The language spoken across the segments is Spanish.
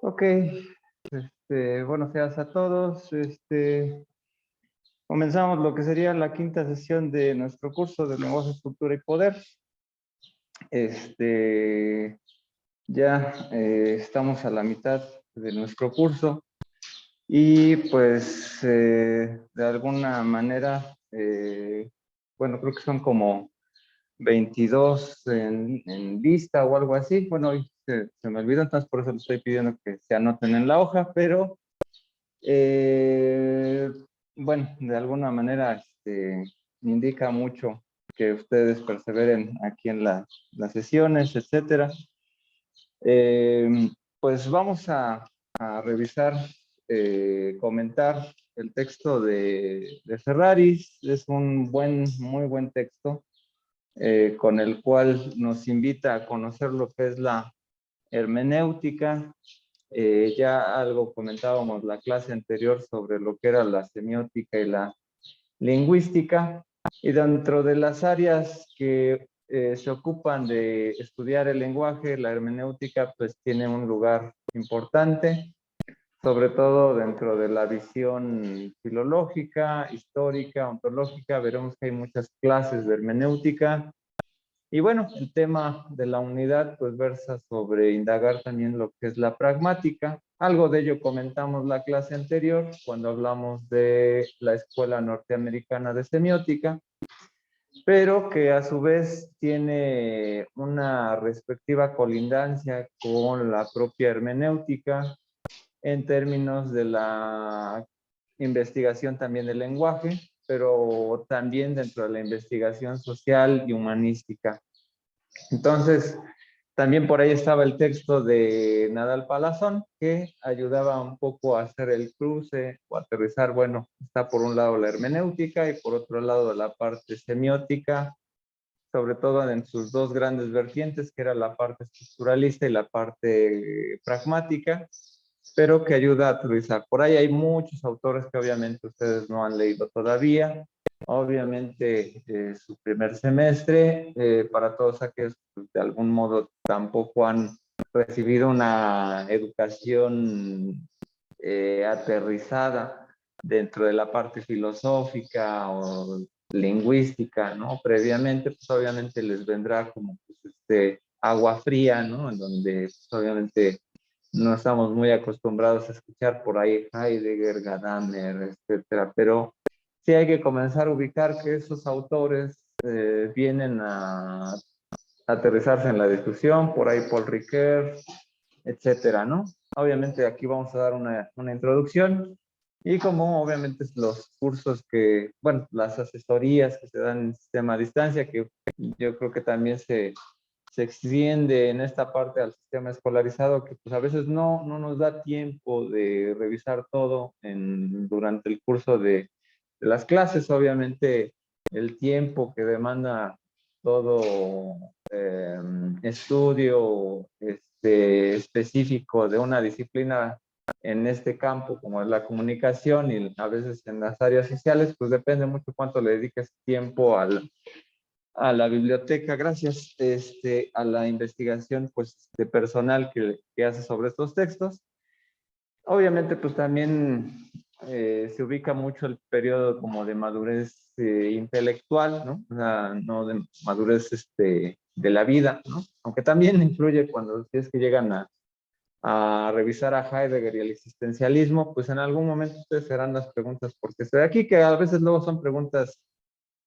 Ok, buenos días a todos. Comenzamos lo que sería la quinta sesión de nuestro curso de Lenguaje, Estructura y Poder. Ya estamos a la mitad de nuestro curso y pues de alguna manera, bueno, creo que son como 22 en lista o algo así. Bueno, hoy se me olvidó, entonces por eso le estoy pidiendo que se anoten en la hoja, pero bueno, de alguna manera indica mucho que ustedes perseveren aquí en las sesiones, etcétera. Pues vamos a revisar, comentar el texto de Ferraris. Es un muy buen texto, con el cual nos invita a conocer lo que es la hermenéutica. Ya algo comentábamos la clase anterior sobre lo que era la semiótica y la lingüística, y dentro de las áreas que se ocupan de estudiar el lenguaje, la hermenéutica pues tiene un lugar importante, sobre todo dentro de la visión filológica, histórica, ontológica. Veremos que hay muchas clases de hermenéutica. Y bueno, el tema de la unidad pues versa sobre indagar también lo que es la pragmática. Algo de ello comentamos la clase anterior cuando hablamos de la Escuela Norteamericana de Semiótica, pero que a su vez tiene una respectiva colindancia con la propia hermenéutica en términos de la investigación también del lenguaje, pero también dentro de la investigación social y humanística. Entonces, también por ahí estaba el texto de Nadal Palazón, que ayudaba un poco a hacer el cruce o aterrizar. Bueno, está por un lado la hermenéutica y por otro lado la parte semiótica, sobre todo en sus dos grandes vertientes, que era la parte estructuralista y la parte pragmática, pero que ayuda a aterrizar. Por ahí hay muchos autores que obviamente ustedes no han leído todavía. Obviamente, su primer semestre, para todos aquellos que de algún modo tampoco han recibido una educación aterrizada dentro de la parte filosófica o lingüística, ¿no? Previamente, pues obviamente les vendrá como pues, agua fría, ¿no? En donde pues, obviamente no estamos muy acostumbrados a escuchar por ahí Heidegger, Gadamer, etcétera, pero sí hay que comenzar a ubicar que esos autores vienen a aterrizarse en la discusión, por ahí Paul Ricoeur, etcétera, ¿no? Obviamente aquí vamos a dar una introducción y como obviamente los cursos que, bueno, las asesorías que se dan en sistema a distancia, que yo creo que también se extiende en esta parte al sistema escolarizado, que pues a veces no nos da tiempo de revisar todo durante el curso de las clases. Obviamente el tiempo que demanda todo estudio específico de una disciplina en este campo, como es la comunicación y a veces en las áreas sociales, pues depende mucho cuánto le dediques tiempo a la biblioteca, gracias a la investigación pues, de personal que hace sobre estos textos. Obviamente, pues también se ubica mucho el periodo como de madurez intelectual, ¿no? O sea, no de madurez de la vida, ¿no? Aunque también influye cuando si es que llegan a revisar a Heidegger y el existencialismo, pues en algún momento ustedes serán las preguntas, porque estoy aquí, que a veces luego son preguntas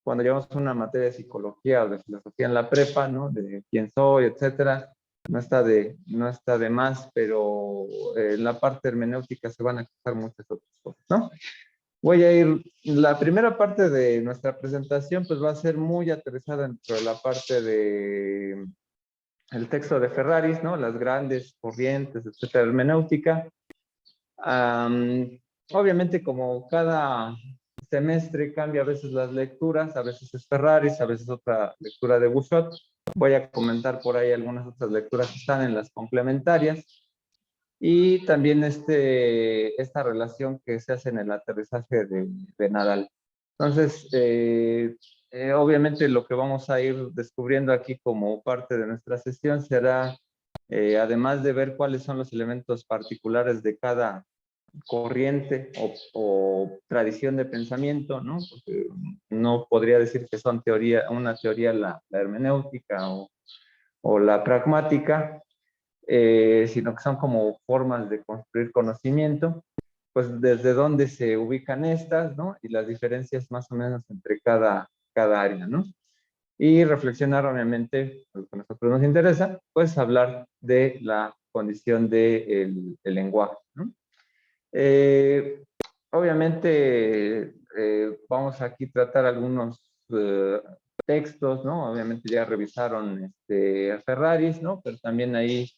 cuando llevamos una materia de psicología o de filosofía en la prepa, ¿no? De quién soy, etcétera. No está de más, pero en la parte hermenéutica se van a cruzar muchas otras cosas, ¿no? Voy a ir, la primera parte de nuestra presentación pues va a ser muy aterrizada dentro de la parte de el texto de Ferraris, ¿no? Las grandes corrientes, etcétera, hermenéutica. Obviamente como cada semestre cambia a veces las lecturas, a veces es Ferraris, a veces otra lectura de Bouchot. Voy a comentar por ahí algunas otras lecturas que están en las complementarias y también esta relación que se hace en el aterrizaje de Nadal. Entonces, obviamente lo que vamos a ir descubriendo aquí como parte de nuestra sesión será además de ver cuáles son los elementos particulares de cada corriente o tradición de pensamiento, ¿no? Porque no podría decir que son una teoría la hermenéutica o la pragmática, sino que son como formas de construir conocimiento, pues desde dónde se ubican estas, ¿no? Y las diferencias más o menos entre cada área, ¿no? Y reflexionar, obviamente, lo que a nosotros nos interesa, pues hablar de la condición del lenguaje, ¿no? Eh, obviamente, vamos aquí a tratar algunos textos, ¿no? Obviamente ya revisaron a Ferraris, ¿no? Pero también ahí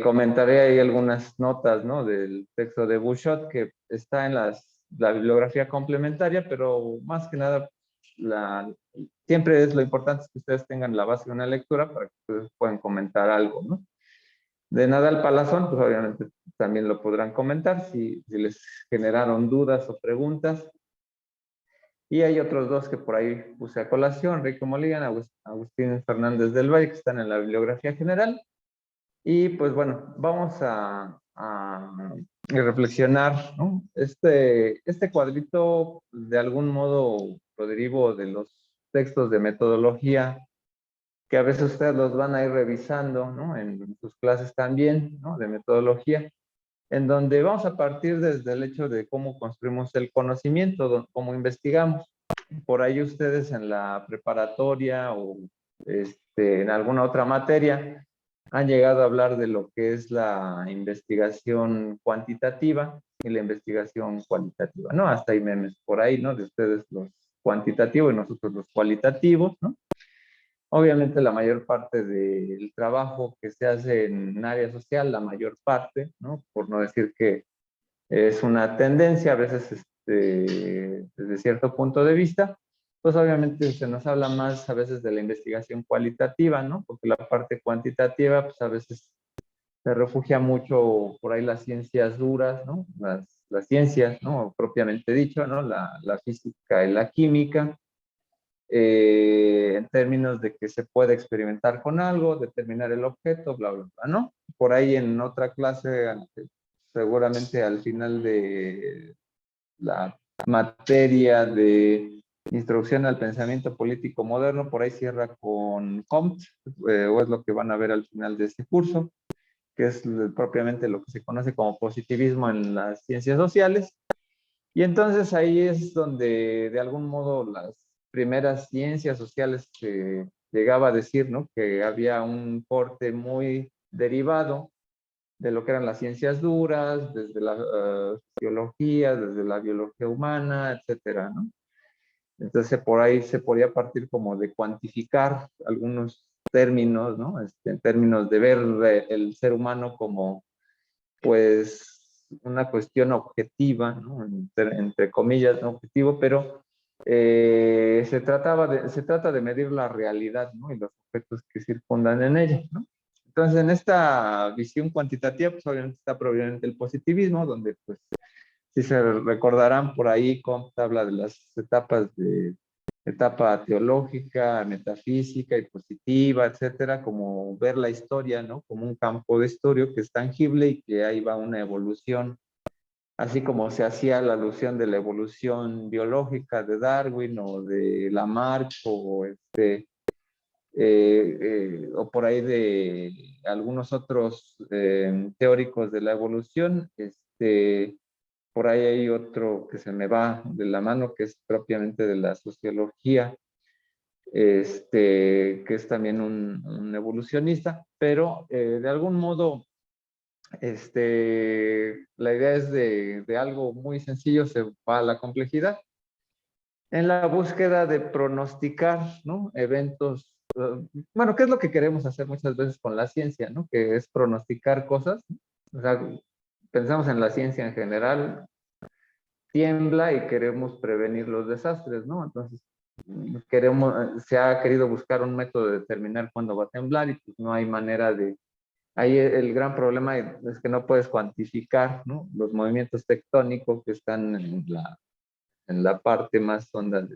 comentaré ahí algunas notas, ¿no? Del texto de Bouchot que está en la bibliografía complementaria, pero más que nada, siempre es lo importante es que ustedes tengan la base de una lectura para que ustedes puedan comentar algo, ¿no? De Nadal Palazón, pues obviamente también lo podrán comentar si les generaron dudas o preguntas. Y hay otros dos que por ahí puse a colación, Rico Molina, Agustín Fernández del Valle, que están en la bibliografía general. Y pues bueno, vamos a reflexionar, ¿no? Este cuadrito de algún modo lo derivo de los textos de metodología que a veces ustedes los van a ir revisando, ¿no? En sus clases también, ¿no? De metodología, en donde vamos a partir desde el hecho de cómo construimos el conocimiento, cómo investigamos. Por ahí ustedes en la preparatoria o en alguna otra materia han llegado a hablar de lo que es la investigación cuantitativa y la investigación cualitativa, ¿no? Hasta hay memes por ahí, ¿no? De ustedes los cuantitativos y nosotros los cualitativos, ¿no? Obviamente la mayor parte del trabajo que se hace en área social, la mayor parte, ¿no? Por no decir que es una tendencia, a veces desde cierto punto de vista, pues obviamente se nos habla más a veces de la investigación cualitativa, ¿no? Porque la parte cuantitativa, pues a veces se refugia mucho por ahí las ciencias duras, ¿no? Las ciencias, ¿no? Propiamente dicho, ¿no? La física y la química, en términos de que se puede experimentar con algo, determinar el objeto, bla, bla, bla, ¿no? Por ahí en otra clase, seguramente al final de la materia de introducción al pensamiento político moderno, por ahí cierra con Comte, o es lo que van a ver al final de este curso, que es propiamente lo que se conoce como positivismo en las ciencias sociales. Y entonces ahí es donde de algún modo las primeras ciencias sociales se llegaba a decir, ¿no? Que había un corte muy derivado de lo que eran las ciencias duras, desde la sociología, desde la biología humana, etcétera, ¿no? Entonces por ahí se podía partir como de cuantificar algunos términos, ¿no? En términos de ver el ser humano como, pues, una cuestión objetiva, ¿no? Entre comillas, no objetivo, pero se trata de medir la realidad, ¿no? Y los objetos que circundan en ella, ¿no? Entonces, en esta visión cuantitativa, pues obviamente está probablemente el positivismo, donde, pues, si se recordarán por ahí, Comte habla de las etapas de etapa teológica, metafísica y positiva, etcétera, como ver la historia, ¿no? Como un campo de estudio que es tangible y que ahí va una evolución, así como se hacía la alusión de la evolución biológica de Darwin o de Lamarck o por ahí de algunos otros teóricos de la evolución. Por ahí hay otro que se me va de la mano, que es propiamente de la sociología, que es también un evolucionista, pero de algún modo, la idea es de algo muy sencillo, se va a la complejidad, en la búsqueda de pronosticar, ¿no? Eventos, bueno, ¿qué es lo que queremos hacer muchas veces con la ciencia, ¿no? Que es pronosticar cosas, ¿no? O sea, pensamos en la ciencia en general, tiembla y queremos prevenir los desastres, ¿no? Entonces, se ha querido buscar un método de determinar cuándo va a temblar y pues no hay manera de... Ahí el gran problema es que no puedes cuantificar, ¿no? Los movimientos tectónicos que están en la parte más honda,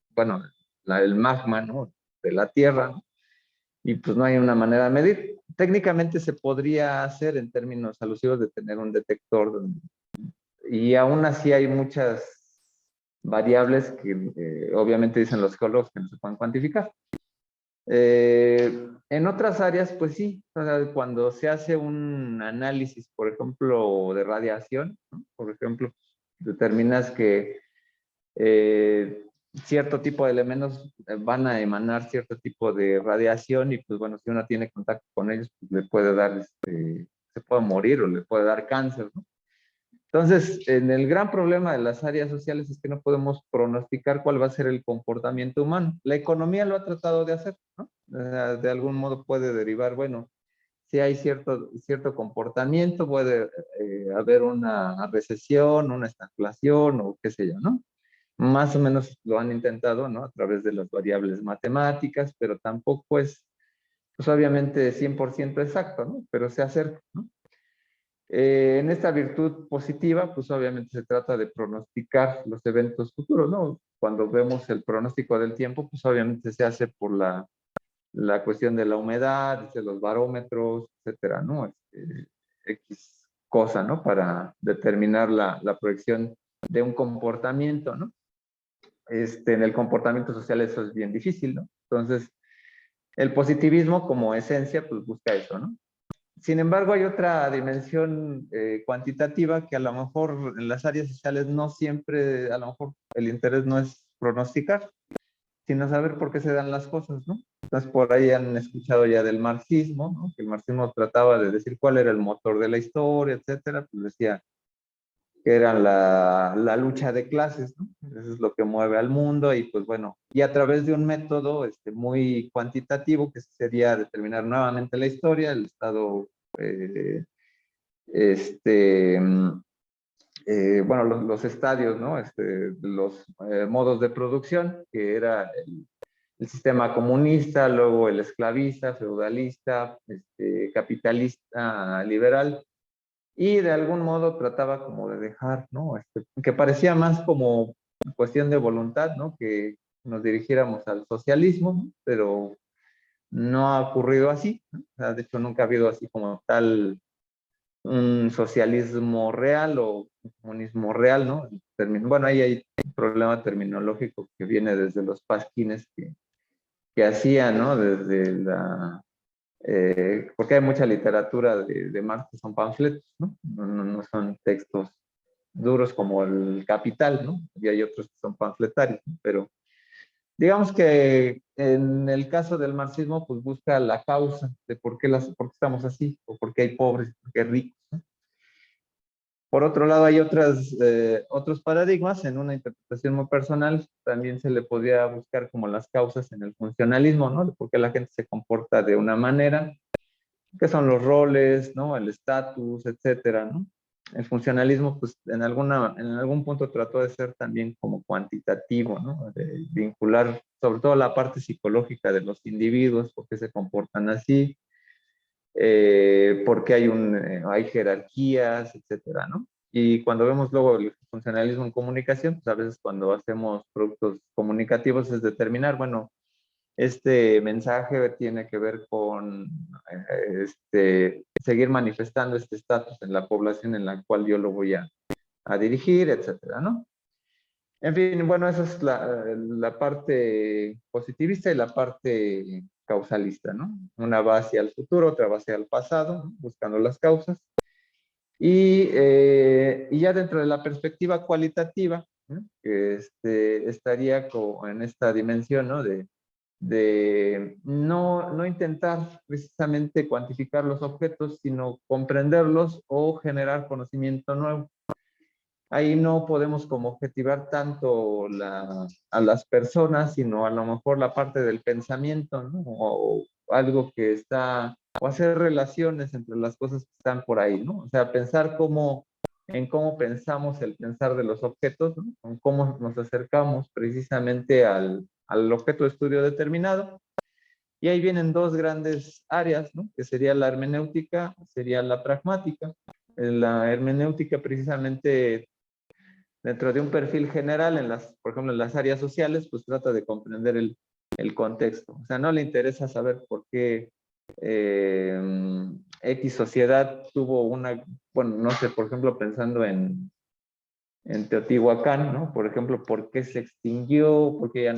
bueno, el magma, ¿no? De la Tierra, ¿no? Y pues no hay una manera de medir. técnicamente se podría hacer en términos alusivos de tener un detector, y aún así hay muchas variables que obviamente dicen los geólogos que no se pueden cuantificar. En otras áreas, pues sí, o sea, cuando se hace un análisis, por ejemplo, de radiación, ¿no? Por ejemplo, determinas que cierto tipo de elementos van a emanar cierto tipo de radiación y pues bueno, si uno tiene contacto con ellos, pues le puede dar, se puede morir o le puede dar cáncer, ¿no? Entonces, en el gran problema de las áreas sociales es que no podemos pronosticar cuál va a ser el comportamiento humano. La economía lo ha tratado de hacer, ¿no? De algún modo puede derivar, bueno, si hay cierto comportamiento, puede haber una recesión, una estagflación o qué sé yo, ¿no? Más o menos lo han intentado, ¿no? A través de las variables matemáticas, pero tampoco es, pues obviamente 100% exacto, ¿no? Pero se acerca, ¿no? En esta virtud positiva, pues obviamente se trata de pronosticar los eventos futuros, ¿no? Cuando vemos el pronóstico del tiempo, pues obviamente se hace por la cuestión de la humedad, de los barómetros, etcétera, ¿no? X cosa, ¿no? Para determinar la proyección de un comportamiento, ¿no? En el comportamiento social eso es bien difícil, ¿no? Entonces, el positivismo como esencia, pues busca eso, ¿no? Sin embargo, hay otra dimensión cuantitativa que a lo mejor en las áreas sociales no siempre, a lo mejor el interés no es pronosticar, sino saber por qué se dan las cosas, ¿no? Entonces, por ahí han escuchado ya del marxismo, ¿no? Que el marxismo trataba de decir cuál era el motor de la historia, etcétera, pues decía que era la lucha de clases, ¿no? Eso es lo que mueve al mundo y pues bueno, y a través de un método muy cuantitativo que sería determinar nuevamente la historia, el estado, este, bueno, los estadios, ¿no? Los modos de producción, que era el sistema comunista, luego el esclavista, feudalista, capitalista, liberal, y de algún modo trataba como de dejar, ¿no? Que parecía más como cuestión de voluntad, ¿no? Que nos dirigiéramos al socialismo, ¿no? Pero no ha ocurrido así, ¿no? O sea, de hecho nunca ha habido así como tal un socialismo real o un comunismo real, ¿no? Bueno, ahí hay un problema terminológico que viene desde los pasquines que hacían, ¿no? Desde porque hay mucha literatura de Marx que son panfletos, ¿no? No son textos duros como el Capital, ¿no? Y hay otros que son panfletarios, ¿no? Pero digamos que en el caso del marxismo, pues busca la causa de por qué estamos así, o por qué hay pobres, por qué hay ricos, ¿no? Por otro lado, hay otros paradigmas. En una interpretación muy personal, también se le podría buscar como las causas en el funcionalismo, ¿no? De por qué la gente se comporta de una manera, qué son los roles, ¿no? El estatus, etcétera, ¿no? El funcionalismo, pues, en algún punto trató de ser también como cuantitativo, ¿no? De vincular sobre todo la parte psicológica de los individuos, por qué se comportan así, porque hay jerarquías, etcétera, ¿no? Y cuando vemos luego el funcionalismo en comunicación, pues a veces cuando hacemos productos comunicativos es determinar, bueno, este mensaje tiene que ver con seguir manifestando este estatus en la población en la cual yo lo voy a dirigir, etcétera, ¿no? En fin, bueno, esa es la parte positivista y la parte causalista, ¿no? Una va hacia el futuro, otra va hacia el pasado, ¿no? Buscando las causas. Y ya dentro de la perspectiva cualitativa, ¿no? Que estaría en esta dimensión, ¿no? De no intentar precisamente cuantificar los objetos, sino comprenderlos o generar conocimiento nuevo. Ahí no podemos como objetivar tanto a las personas, sino a lo mejor la parte del pensamiento, ¿no? O algo que o hacer relaciones entre las cosas que están por ahí, ¿no? O sea, pensar en cómo pensamos el pensar de los objetos, ¿no? En cómo nos acercamos precisamente al objeto de estudio determinado. Y ahí vienen dos grandes áreas, ¿no? Que sería la hermenéutica, sería la pragmática. La hermenéutica precisamente dentro de un perfil general, por ejemplo, en las áreas sociales, pues trata de comprender el contexto. O sea, no le interesa saber por qué X sociedad tuvo una, bueno, no sé, por ejemplo, pensando en Teotihuacán, ¿no? Por ejemplo, ¿por qué se extinguió? ¿Por qué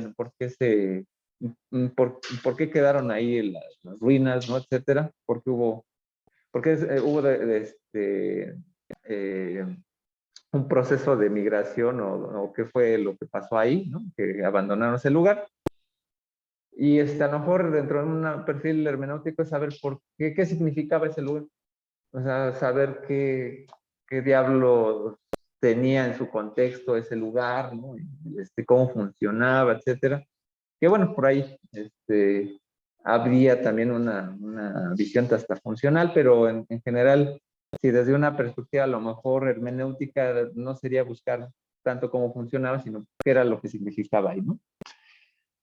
por qué quedaron ahí las ruinas, ¿no? Etcétera. ¿Por qué hubo eh, un proceso de migración o qué fue lo que pasó ahí, ¿no? Que abandonaron ese lugar. Y a lo mejor dentro de un perfil hermenéutico es saber qué significaba ese lugar. O sea, saber qué diablo tenía en su contexto ese lugar, ¿no? Cómo funcionaba, etcétera. Que bueno, por ahí habría también una visión hasta funcional, pero en general, si desde una perspectiva a lo mejor hermenéutica no sería buscar tanto cómo funcionaba, sino qué era lo que significaba ahí, ¿no?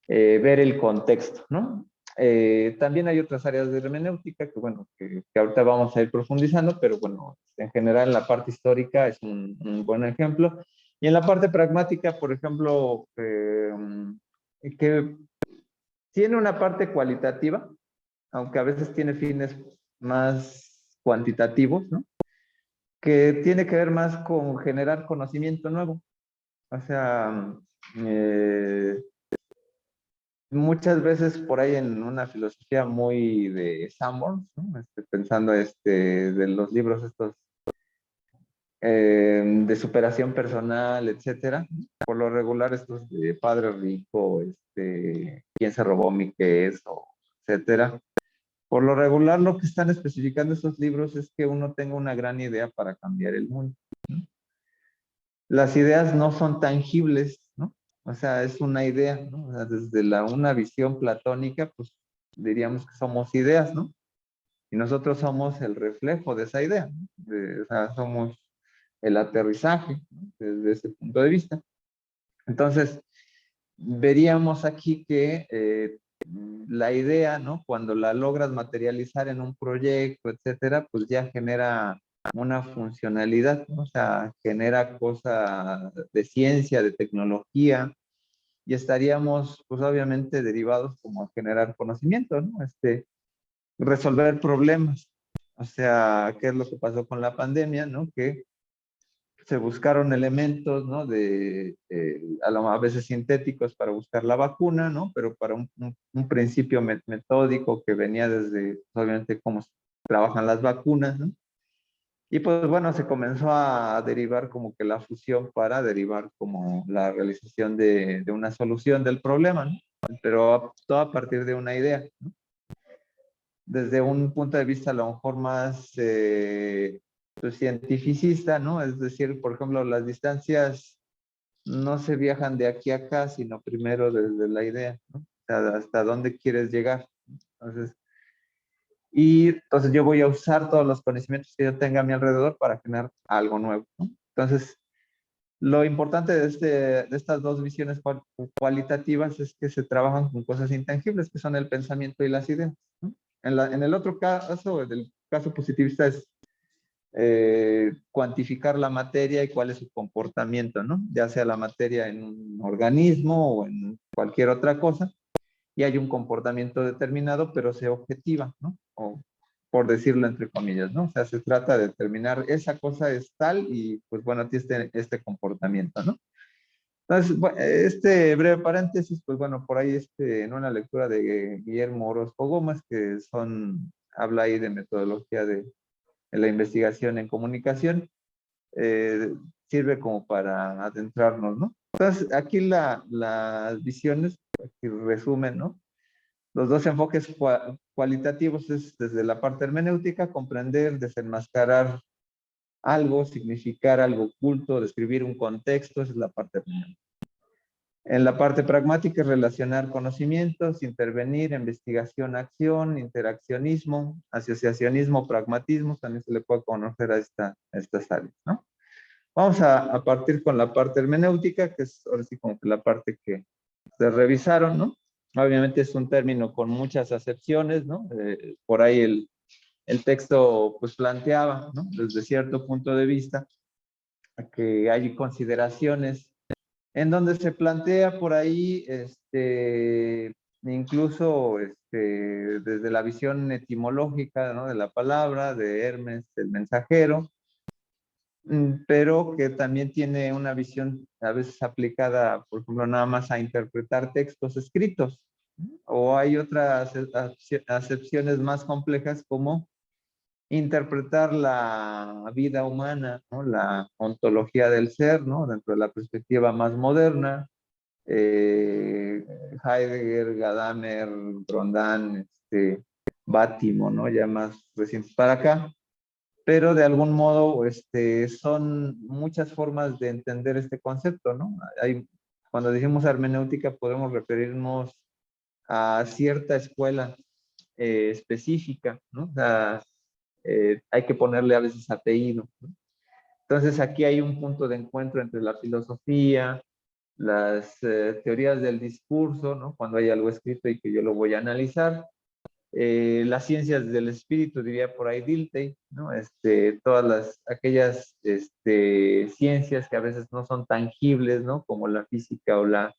Ver el contexto, ¿no? También hay otras áreas de hermenéutica que, bueno, que ahorita vamos a ir profundizando, pero bueno, en general la parte histórica es un buen ejemplo. Y en la parte pragmática, por ejemplo, que tiene una parte cualitativa, aunque a veces tiene fines más cuantitativos, ¿no? Que tiene que ver más con generar conocimiento nuevo. O sea, eh, muchas veces por ahí en una filosofía muy de Sanborn, ¿no? Pensando de los libros estos de superación personal, etcétera. Por lo regular estos de Padre Rico, quién se robó mi queso, etcétera. Por lo regular lo que están especificando esos libros es que uno tenga una gran idea para cambiar el mundo, ¿no? Las ideas no son tangibles, ¿no? O sea, es una idea, ¿no? O sea, desde una visión platónica, pues diríamos que somos ideas, ¿no? Y nosotros somos el reflejo de esa idea, ¿no? O sea, somos el aterrizaje, ¿no? Desde ese punto de vista. Entonces, veríamos aquí que la idea, ¿no? Cuando la logras materializar en un proyecto, etcétera, pues ya genera una funcionalidad, ¿no? O sea, genera cosa de ciencia, de tecnología, y estaríamos, pues obviamente, derivados como a generar conocimiento, ¿no? Resolver problemas. O sea, ¿qué es lo que pasó con la pandemia, ¿no? Que se buscaron elementos, ¿no? A veces sintéticos para buscar la vacuna, ¿no? Pero para un principio metódico que venía desde, obviamente, cómo trabajan las vacunas, ¿no? Y pues bueno, se comenzó a derivar como que la fusión para derivar como la realización de una solución del problema, ¿no? Pero todo a partir de una idea, ¿no? Desde un punto de vista a lo mejor más pues, cientificista, ¿no? Es decir, por ejemplo, las distancias no se viajan de aquí a acá, sino primero desde la idea, ¿no? O sea, hasta dónde quieres llegar. Entonces yo voy a usar todos los conocimientos que yo tenga a mi alrededor para generar algo nuevo, ¿no? Entonces, lo importante de estas dos visiones cualitativas es que se trabajan con cosas intangibles, que son el pensamiento y las ideas, ¿no? En el otro caso, el caso positivista es cuantificar la materia y cuál es su comportamiento, ¿no? Ya sea la materia en un organismo o en cualquier otra cosa, y hay un comportamiento determinado, pero se objetiva, ¿no? O por decirlo entre comillas, ¿no? O sea, se trata de determinar esa cosa es tal y pues bueno, tiene este comportamiento, ¿no? Entonces, este breve paréntesis, pues bueno, por ahí en una lectura de Guillermo Orozco Gómez, habla ahí de metodología de la investigación en comunicación, sirve como para adentrarnos, ¿no? Entonces, aquí las visiones, aquí resumen, ¿no? Los dos enfoques cualitativos es desde la parte hermenéutica, comprender, desenmascarar algo, significar algo oculto, describir un contexto, esa es la parte hermenéutica. En la parte pragmática es relacionar conocimientos, intervenir, investigación, acción, interaccionismo, asociacionismo, pragmatismo, también se le puede conocer a estas áreas, ¿no? Vamos a partir con la parte hermenéutica, que es ahora sí como que la parte que se revisaron, ¿no? Obviamente es un término con muchas acepciones, ¿no? Por ahí el texto pues planteaba, ¿no? Desde cierto punto de vista, que hay consideraciones en donde se plantea por ahí incluso desde la visión etimológica, ¿no?, de la palabra, de Hermes, el mensajero, pero que también tiene una visión a veces aplicada, por ejemplo, nada más a interpretar textos escritos, o hay otras acepciones más complejas como interpretar la vida humana, ¿no?, la ontología del ser, ¿no?, dentro de la perspectiva más moderna. Heidegger, Gadamer, Rondan, Bátimo, ¿no?, ya más recientes para acá, pero de algún modo son muchas formas de entender este concepto, ¿no? Cuando decimos hermenéutica podemos referirnos a cierta escuela específica, ¿no? O sea, hay que ponerle a veces apellido, ¿no? Entonces aquí hay un punto de encuentro entre la filosofía, las teorías del discurso, ¿no?, cuando hay algo escrito y que yo lo voy a analizar, las ciencias del espíritu, diría por ahí Dilthey, ¿no? Aquellas ciencias que a veces no son tangibles, ¿no?, como la física o la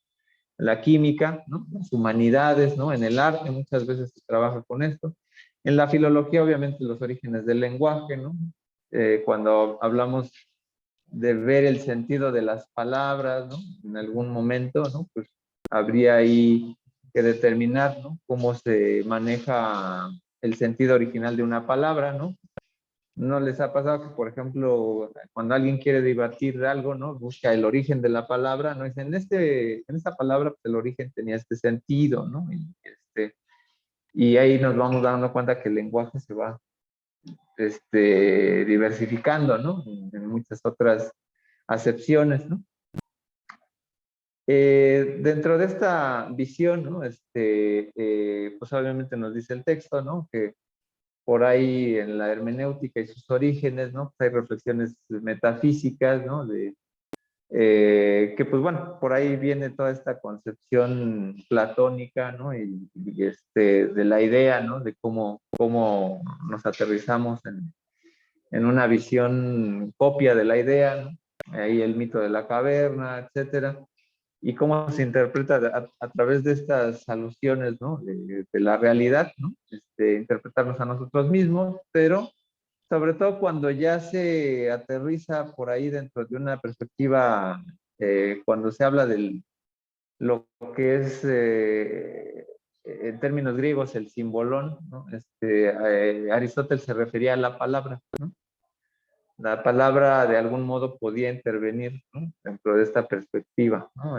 química, ¿no?, las humanidades, ¿no?, en el arte muchas veces se trabaja con esto. En la filología, obviamente, los orígenes del lenguaje, ¿no? Cuando hablamos de ver el sentido de las palabras, ¿no?, en algún momento, ¿no?, pues habría ahí que determinar, ¿no?, cómo se maneja el sentido original de una palabra, ¿no? ¿No les ha pasado que, por ejemplo, cuando alguien quiere debatir algo, ¿no?, busca el origen de la palabra, ¿no? Dicen, en esta palabra pues, el origen tenía este sentido, ¿no? Y ahí nos vamos dando cuenta que el lenguaje se va diversificando, ¿no?, en muchas otras acepciones, ¿no? Dentro de esta visión, ¿no?, pues obviamente nos dice el texto, ¿no?, que por ahí en la hermenéutica y sus orígenes, ¿no?, pues hay reflexiones metafísicas, ¿no?, que pues bueno, por ahí viene toda esta concepción platónica, ¿no?, de la idea, ¿no?, de cómo nos aterrizamos en una visión copia de la idea, ¿no? Ahí el mito de la caverna, etcétera, y cómo se interpreta a través de estas alusiones, ¿no?, de la realidad, ¿no?, interpretarnos a nosotros mismos, pero sobre todo cuando ya se aterriza por ahí dentro de una perspectiva, cuando se habla de lo que es, en términos griegos, el simbolón, ¿no? Aristóteles se refería a la palabra, ¿no? La palabra de algún modo podía intervenir, ¿no?, dentro de esta perspectiva, ¿no?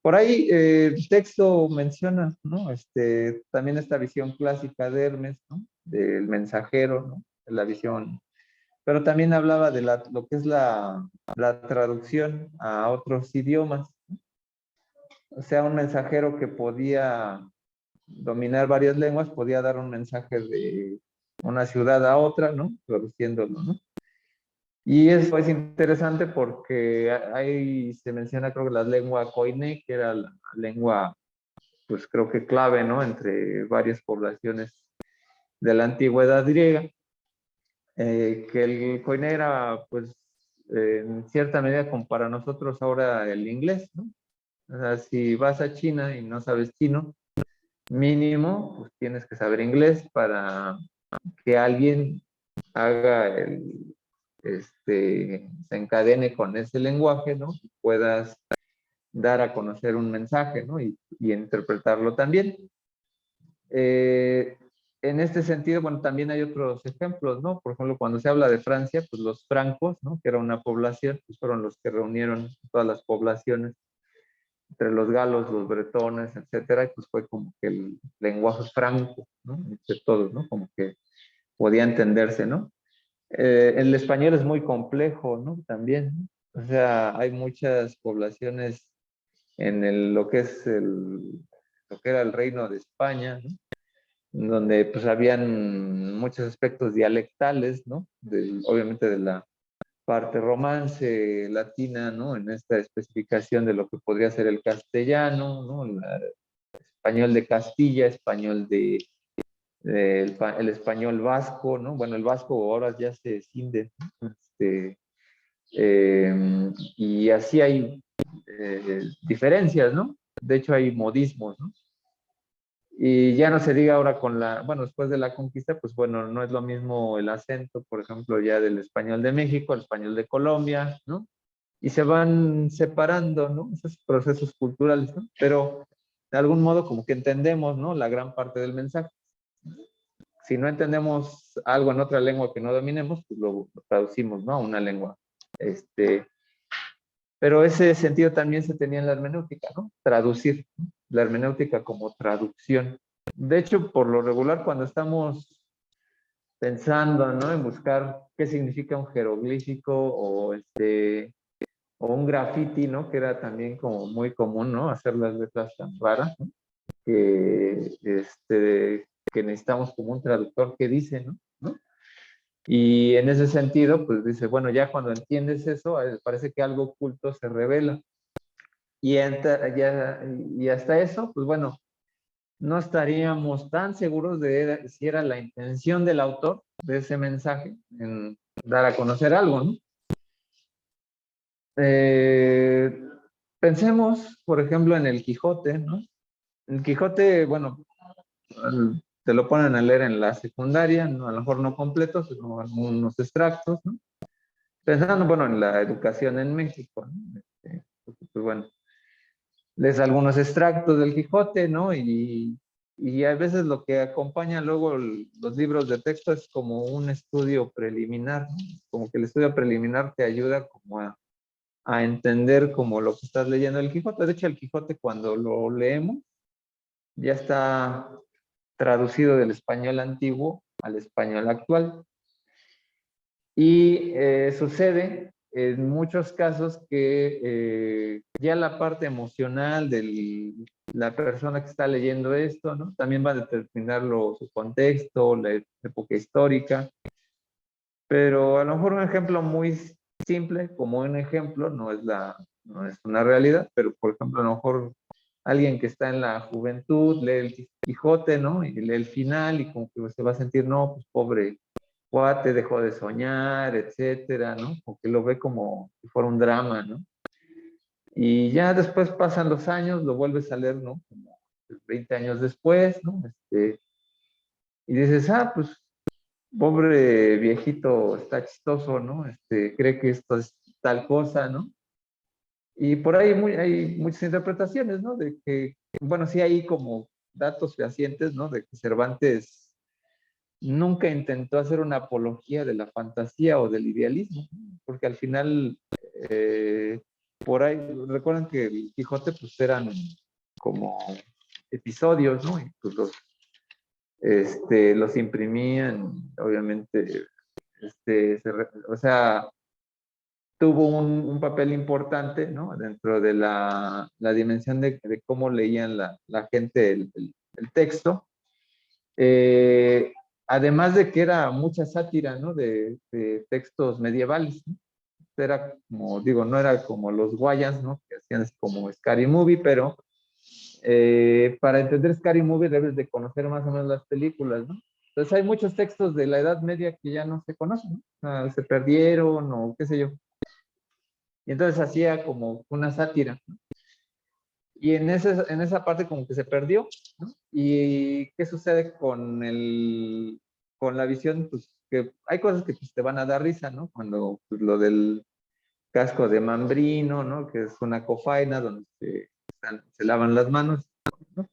Por ahí el texto menciona, ¿no?, también esta visión clásica de Hermes, ¿no?, del mensajero, ¿no?, de la visión, pero también hablaba de lo que es la traducción a otros idiomas, ¿no? O sea, un mensajero que podía dominar varias lenguas, podía dar un mensaje de una ciudad a otra, ¿no?, traduciéndolo, ¿no? Y eso es interesante porque ahí se menciona, creo que la lengua koiné, que era la lengua, pues creo que clave, ¿no?, entre varias poblaciones de la antigüedad griega, que el koiné era, pues, en cierta medida como para nosotros ahora el inglés, ¿no? O sea, si vas a China y no sabes chino, mínimo, pues tienes que saber inglés para que alguien haga se encadene con ese lenguaje, ¿no?, y puedas dar a conocer un mensaje, ¿no?, y interpretarlo también. En este sentido, bueno, también hay otros ejemplos, ¿no? Por ejemplo, cuando se habla de Francia, pues los francos, ¿no?, que era una población, pues fueron los que reunieron todas las poblaciones, entre los galos, los bretones, etcétera, y pues fue como que el lenguaje franco, ¿no?, entre todos, ¿no?, como que podía entenderse, ¿no? El español es muy complejo, ¿no?, también, ¿no? O sea, hay muchas poblaciones en lo que es lo que era el Reino de España, ¿no?, donde pues habían muchos aspectos dialectales, ¿no?, obviamente de la parte romance latina, ¿no?, en esta especificación de lo que podría ser el castellano, ¿no?, el español de Castilla, español el español vasco, ¿no? Bueno, el vasco ahora ya se escinde, ¿no? Y así hay diferencias, ¿no? De hecho hay modismos, ¿no? Y ya no se diga ahora con bueno, después de la conquista, pues bueno, no es lo mismo el acento, por ejemplo, ya del español de México, al español de Colombia, ¿no? Y se van separando, ¿no? Esos procesos culturales, ¿no? Pero de algún modo como que entendemos, ¿no? La gran parte del mensaje. Si no entendemos algo en otra lengua que no dominemos, pues lo traducimos, ¿no? A una lengua. Pero ese sentido también se tenía en la hermenéutica, ¿no? Traducir, ¿no? La hermenéutica como traducción. De hecho, por lo regular, cuando estamos pensando, ¿no? En buscar qué significa un jeroglífico o un graffiti, ¿no? Que era también como muy común, ¿no? Hacer las letras tan raras, ¿no? Que necesitamos como un traductor que dice, ¿no? ¿No? Y en ese sentido, pues dice, bueno, ya cuando entiendes eso, parece que algo oculto se revela. Y hasta eso, pues bueno, no estaríamos tan seguros de si era la intención del autor de ese mensaje en dar a conocer algo, ¿no? Eh, Pensemos, por ejemplo, en el Quijote, ¿no? El Quijote, bueno, te lo ponen a leer en la secundaria, ¿no? A lo mejor no completo, sino algunos extractos, ¿no? Pensando, bueno, en la educación en México, ¿no? Pues bueno, lees algunos extractos del Quijote, ¿no? Y a veces lo que acompaña luego los libros de texto es como un estudio preliminar, ¿no? Como que el estudio preliminar te ayuda como a entender como lo que estás leyendo el Quijote. De hecho, el Quijote cuando lo leemos ya está traducido del español antiguo al español actual. Y sucede en muchos casos que ya la parte emocional de la persona que está leyendo esto, ¿no? También va a determinar su contexto, la época histórica, pero a lo mejor un ejemplo muy simple, como un ejemplo, no es una realidad, pero por ejemplo, a lo mejor alguien que está en la juventud lee el Quijote, ¿no? Y lee el final y como que se va a sentir, no, pues pobre cuate, dejó de soñar, etcétera, ¿no? Porque lo ve como si fuera un drama, ¿no? Y ya después pasan los años, lo vuelves a leer, ¿no? Como 20 años después, ¿no? Y dices, ah, pues pobre viejito, está chistoso, ¿no? Cree que esto es tal cosa, ¿no? Y por ahí hay muchas interpretaciones, ¿no? De que, bueno, sí hay como datos fehacientes, ¿no? De que Cervantes nunca intentó hacer una apología de la fantasía o del idealismo, ¿no? Porque al final, eh, por ahí, recuerdan que el Quijote pues eran como episodios, ¿no? Y pues los imprimían, obviamente, o sea, tuvo un papel importante, ¿no? Dentro de la dimensión de cómo leían la gente el texto. Eh, Además de que era mucha sátira, ¿no? De textos medievales, ¿no? Era como, digo, no era como los Guayans, ¿no? Que hacían como Scary Movie, pero para entender Scary Movie debes de conocer más o menos las películas, ¿no? Entonces hay muchos textos de la Edad Media que ya no se conocen, ¿no? O sea, se perdieron o qué sé yo. Y entonces hacía como una sátira, ¿no? Y en esa parte como que se perdió, ¿no? ¿Y qué sucede con la visión? Pues que hay cosas que pues, te van a dar risa, ¿no? Cuando pues, lo del casco de Mambrino, ¿no? Que es una cofaina donde se lavan las manos, ¿no?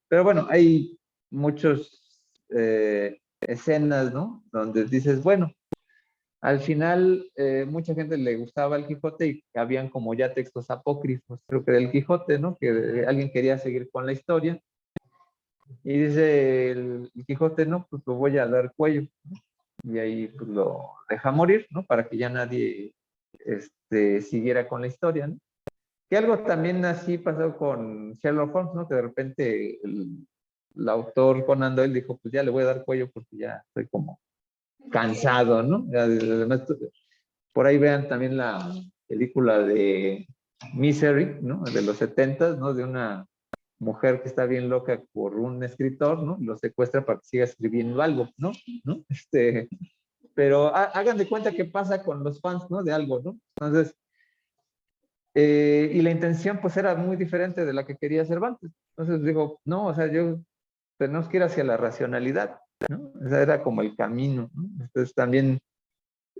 Pero bueno, hay muchas escenas, ¿no? Donde dices, bueno, al final, mucha gente le gustaba el Quijote y habían como ya textos apócrifos, creo que del Quijote, ¿no? Que alguien quería seguir con la historia y dice el Quijote, no, pues lo voy a dar cuello, ¿no? Y ahí pues lo deja morir, ¿no? Para que ya nadie siguiera con la historia, ¿no? Que algo también así pasó con Sherlock Holmes, ¿no? Que de repente el autor Conan Doyle dijo, pues ya le voy a dar cuello porque ya estoy como cansado, ¿no? Además, por ahí vean también la película de Misery, ¿no? De los 70, ¿no? De una mujer que está bien loca por un escritor, ¿no? Lo secuestra para que siga escribiendo algo, ¿no? ¿No? Pero hagan de cuenta qué pasa con los fans, ¿no? De algo, ¿no? Entonces, y la intención pues era muy diferente de la que quería Cervantes. Entonces digo, no, o sea, yo tenemos que ir hacia la racionalidad, ¿no? Ese era como el camino, ¿no? Entonces también,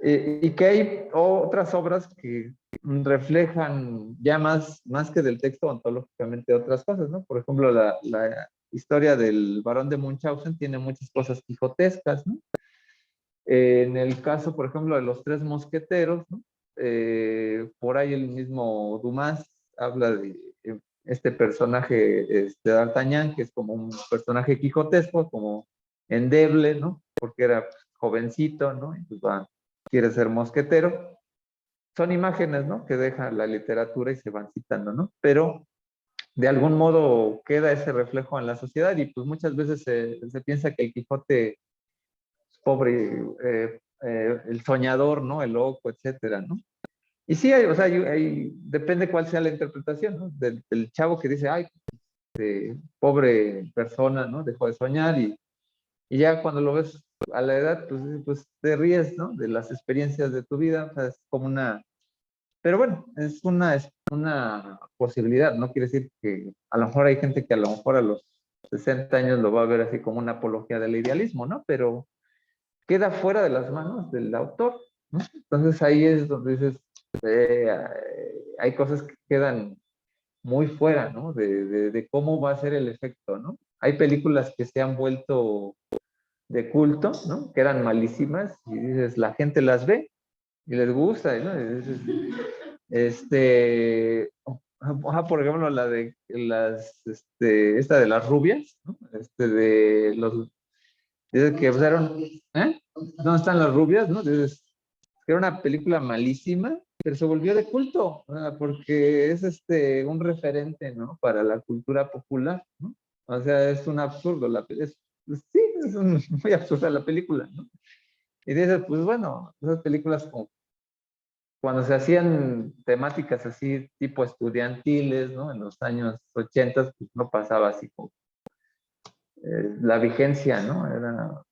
y que hay otras obras que reflejan ya más que del texto ontológicamente otras cosas, ¿no? Por ejemplo, la historia del Barón de Munchausen tiene muchas cosas quijotescas, ¿no? En el caso, por ejemplo, de los Tres Mosqueteros, ¿no? Por ahí el mismo Dumas habla de este personaje, D'Artagnan, que es como un personaje quijotesco, como endeble, ¿no? Porque era jovencito, ¿no? Y pues quiere ser mosquetero. Son imágenes, ¿no? Que deja la literatura y se van citando, ¿no? Pero de algún modo queda ese reflejo en la sociedad y pues muchas veces se piensa que el Quijote pobre, el soñador, ¿no? El loco, etcétera, ¿no? Y sí, o sea, depende cuál sea la interpretación, ¿no? Del chavo que dice, ay, pobre persona, ¿no? Dejó de soñar y ya cuando lo ves a la edad, pues te ríes, ¿no? De las experiencias de tu vida, o sea, es como pero bueno, es una posibilidad, no quiere decir que a lo mejor hay gente que a lo mejor a los 60 años lo va a ver así como una apología del idealismo, ¿no? Pero queda fuera de las manos del autor, ¿no? Entonces ahí es donde dices, hay cosas que quedan muy fuera, ¿no? De cómo va a ser el efecto, ¿no? Hay películas que se han vuelto de culto, ¿no? Que eran malísimas y dices, la gente las ve y les gusta, ¿no? Y dices, por ejemplo, esta de las rubias, ¿no? Dice que usaron, ¿eh? ¿Dónde están las rubias? ¿No? Dices, que era una película malísima, pero se volvió de culto, porque es un referente, ¿no? Para la cultura popular, ¿no? O sea, es un absurdo, sí, muy absurda la película, ¿no? Y dices, pues bueno, esas películas como cuando se hacían temáticas así tipo estudiantiles, ¿no? En los años 80, pues no pasaba así como la vigencia, ¿no?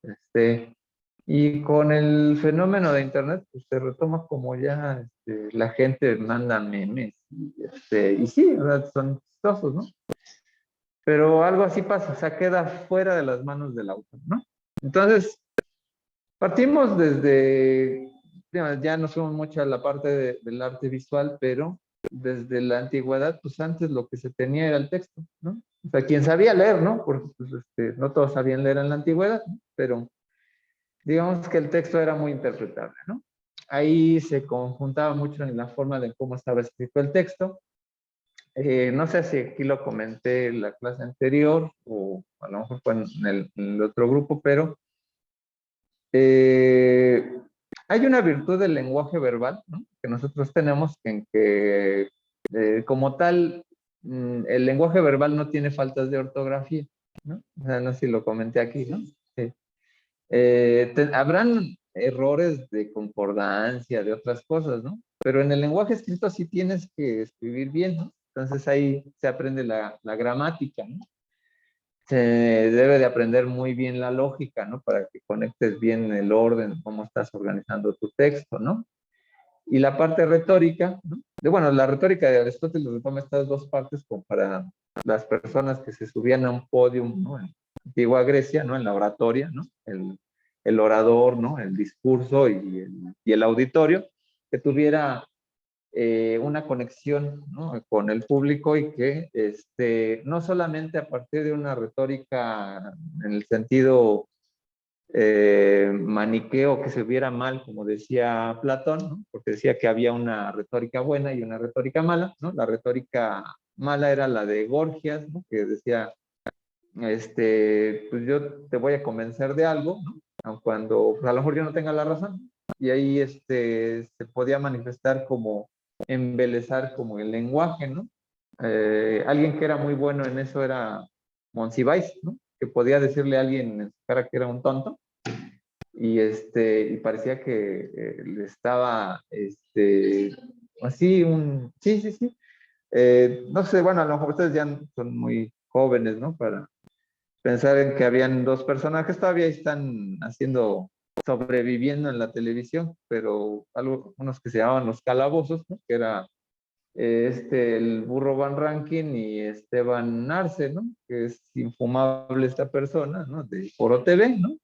Y con el fenómeno de Internet, pues se retoma como ya la gente manda memes. Y sí, ¿verdad? Son chistosos, ¿no? Pero algo así pasa, o sea, queda fuera de las manos del autor, ¿no? Entonces, partimos ya no somos mucho a la parte del arte visual, pero desde la antigüedad, pues antes lo que se tenía era el texto, ¿no? O sea, quien sabía leer, ¿no? Porque pues, no todos sabían leer en la antigüedad, ¿no? Pero digamos que el texto era muy interpretable, ¿no? Ahí se conjuntaba mucho en la forma de cómo estaba escrito el texto. No sé si aquí lo comenté en la clase anterior o a lo mejor fue en el otro grupo, pero eh, hay una virtud del lenguaje verbal, ¿no? Que nosotros tenemos en que como tal el lenguaje verbal no tiene faltas de ortografía, ¿no? O sea, no sé si lo comenté aquí, ¿no? Sí. Habrán errores de concordancia, de otras cosas, ¿no? Pero en el lenguaje escrito sí tienes que escribir bien, ¿no? Entonces ahí se aprende la gramática, ¿no? Se debe de aprender muy bien la lógica, ¿no? Para que conectes bien el orden, cómo estás organizando tu texto, ¿no? Y la parte retórica, ¿no? Bueno, la retórica de Aristóteles retoma estas dos partes como para las personas que se subían a un podio, ¿no? En antigua Grecia, ¿no? En la oratoria, ¿no? El orador, ¿no? El discurso y el auditorio, que tuviera una conexión, ¿no? Con el público y que no solamente a partir de una retórica en el sentido maniqueo que se viera mal, como decía Platón, ¿no? Porque decía que había una retórica buena y una retórica mala, ¿no? La retórica mala era la de Gorgias, ¿no? Que decía, pues yo te voy a convencer de algo, ¿no? Aun cuando pues, a lo mejor yo no tenga la razón. Y ahí se podía manifestar como embelezar como el lenguaje, ¿no? Alguien que era muy bueno en eso era Monsiváis, ¿no? Que podía decirle a alguien en su cara que era un tonto y parecía que le estaba así sí, sí, sí. No sé, bueno, a lo mejor ustedes ya son muy jóvenes, ¿no? Para pensar en que habían dos personajes, todavía están sobreviviendo en la televisión, pero unos que se llamaban los calabozos, ¿no? Que era el burro Van Rankin y Esteban Arce, ¿no? Que es infumable esta persona, ¿no? De Foro TV, ¿no?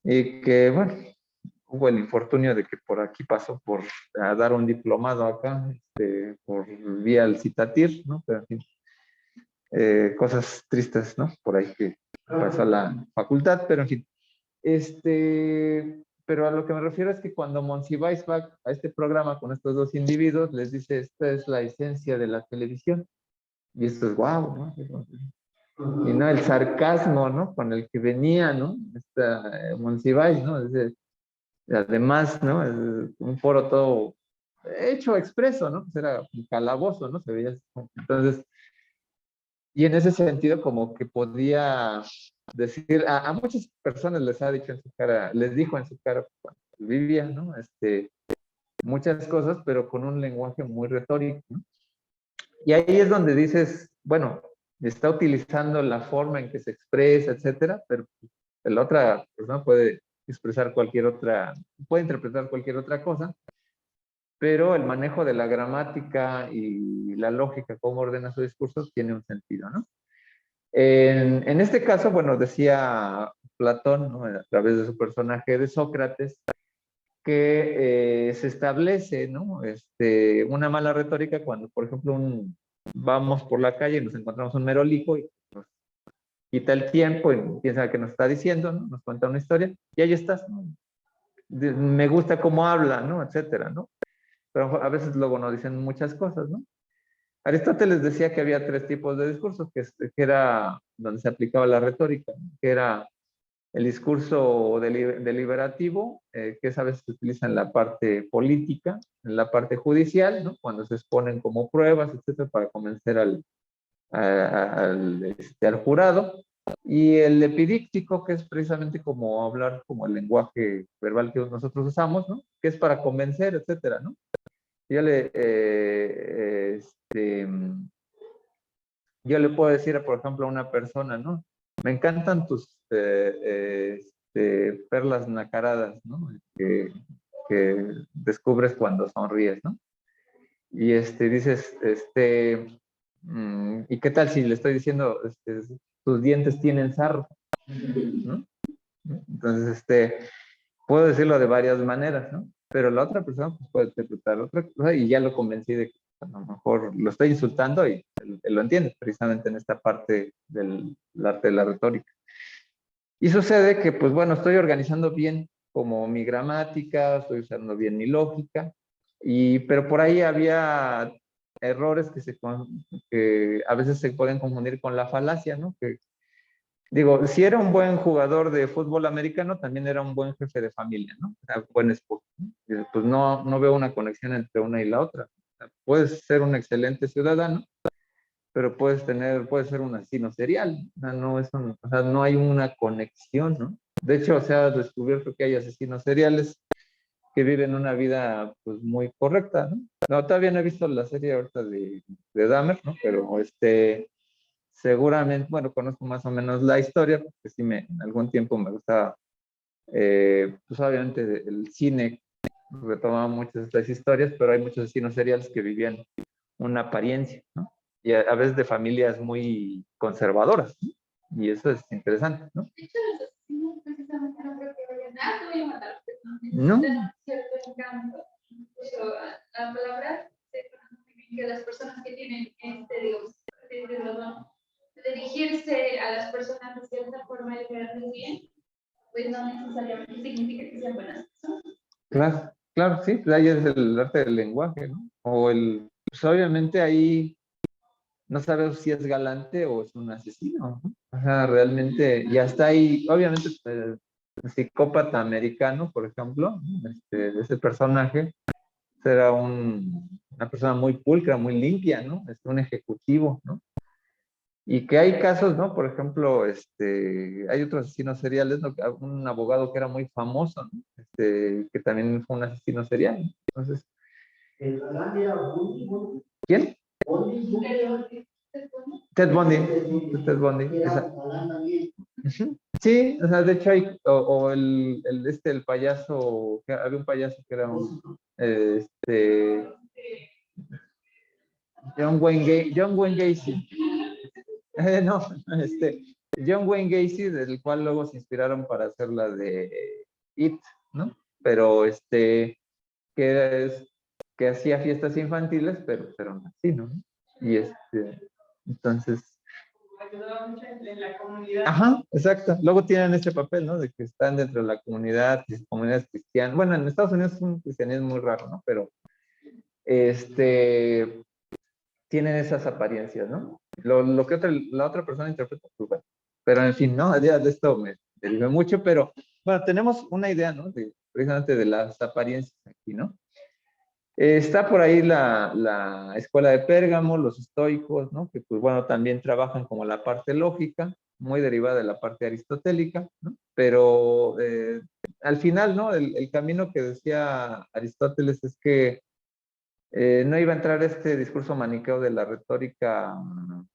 Y que, bueno, hubo el infortunio de que por aquí pasó por a dar un diplomado acá, por vía el Citatir, ¿no? Pero, en fin, cosas tristes, ¿no? Por ahí que pasó a la facultad, pero en fin. Pero a lo que me refiero es que cuando Monsiváis va a este programa con estos dos individuos, les dice, esta es la esencia de la televisión. Y esto es guau, ¿no? Y no, el sarcasmo, ¿no? Con el que venía, ¿no? Monsiváis, ¿no? Además, ¿no? Un foro todo hecho expreso, ¿no? Pues era un calabozo, ¿no? Se veía así. Entonces, y en ese sentido, como que podía decir, a muchas personas les ha dicho en su cara, les dijo en su cara cuando vivía, ¿no? Muchas cosas, pero con un lenguaje muy retórico, ¿no? Y ahí es donde dices, bueno, está utilizando la forma en que se expresa, etcétera, pero la otra persona puede expresar cualquier otra, puede interpretar cualquier otra cosa, pero el manejo de la gramática y la lógica, cómo ordena su discurso, tiene un sentido, ¿no? En este caso, bueno, decía Platón, ¿no? A través de su personaje de Sócrates, que se establece, ¿no? Una mala retórica cuando, por ejemplo, vamos por la calle y nos encontramos un merolico y nos quita el tiempo y piensa que nos está diciendo, ¿no? Nos cuenta una historia y ahí estás, ¿no? Me gusta cómo habla, ¿no? Etcétera, ¿no? Pero a veces luego nos dicen muchas cosas, ¿no? Aristóteles decía que había tres tipos de discursos, que era donde se aplicaba la retórica, ¿no? Que era el discurso deliberativo, que esa vez se utiliza en la parte política, en la parte judicial, ¿no? Cuando se exponen como pruebas, etcétera, para convencer al jurado. Y el epidíctico, que es precisamente como hablar como el lenguaje verbal que nosotros usamos, ¿no? Que es para convencer, etcétera, ¿no? Yo le, yo le puedo decir, por ejemplo, a una persona, ¿no? Me encantan tus perlas nacaradas, ¿no? Que descubres cuando sonríes, ¿no? Y dices, ¿y qué tal si le estoy diciendo, tus dientes tienen sarro, ¿no? Entonces, puedo decirlo de varias maneras, ¿no? Pero la otra persona pues, puede interpretar otra cosa y ya lo convencí de que a lo mejor lo estoy insultando y él lo entiende precisamente en esta parte del arte de la retórica. Y sucede que, pues bueno, estoy organizando bien como mi gramática, estoy usando bien mi lógica, pero por ahí había errores que a veces se pueden confundir con la falacia, ¿no? Digo, si era un buen jugador de fútbol americano, también era un buen jefe de familia, ¿no? O sea, buen esposo, ¿no? Pues no veo una conexión entre una y la otra. O sea, puedes ser un excelente ciudadano, pero puedes ser un asesino serial. O sea, o sea, no hay una conexión, ¿no? De hecho, se ha descubierto que hay asesinos seriales que viven una vida pues muy correcta, ¿no? No, todavía no he visto la serie ahorita de Dahmer, ¿no? Pero seguramente, bueno, conozco más o menos la historia, porque sí en algún tiempo me gustaba, pues obviamente el cine retomaba muchas de estas historias, pero hay muchos asesinos seriales que vivían una apariencia, ¿no? Y a veces de familias muy conservadoras, ¿no? Y eso es interesante, ¿no? De hecho, los asesinos precisamente no creo que vayan, te voy a matar. No. Cierto encanto. Pero la palabra se conoce muy bien que las personas que tienen digamos, dirigirse a las personas de cierta forma y verles bien, pues no necesariamente significa que sean buenas personas. Claro, claro, sí, ahí es el arte del lenguaje, ¿no? Pues obviamente ahí no sabes si es galante o es un asesino, ¿no? O sea, realmente, ya está ahí, obviamente, el psicópata americano, por ejemplo, ese personaje, será una persona muy pulcra, muy limpia, ¿no? Es un ejecutivo, ¿no? Y que hay casos, ¿no? Por ejemplo, hay otros asesinos seriales, ¿no? Un abogado que era muy famoso, ¿no? Que también fue un asesino serial, ¿no? Entonces, ¿quién? Ted Bundy. Ted Bundy. Sí, o sea, de hecho hay, o el payaso, había un payaso que era este, John Wayne Gacy. No, John Wayne Gacy, del cual luego se inspiraron para hacer la de It, ¿no? Pero que, es, que hacía fiestas infantiles, pero no así, ¿no? Y entonces... Ayudaba mucho en la comunidad. Ajá, exacto. Luego tienen ese papel, ¿no? De que están dentro de la comunidad, comunidades cristianas. Bueno, en Estados Unidos es un cristianismo muy raro, ¿no? Pero tienen esas apariencias, ¿no? Lo que la otra persona interpreta, pues bueno. Pero en fin, ¿no? Ya de esto me derivé mucho, pero bueno, tenemos una idea, ¿no? Precisamente de las apariencias aquí, ¿no? Está por ahí la escuela de Pérgamo, los estoicos, ¿no? Que pues bueno, también trabajan como la parte lógica, muy derivada de la parte aristotélica, ¿no? Pero al final, ¿no? El camino que decía Aristóteles es que no iba a entrar este discurso maniqueo de la retórica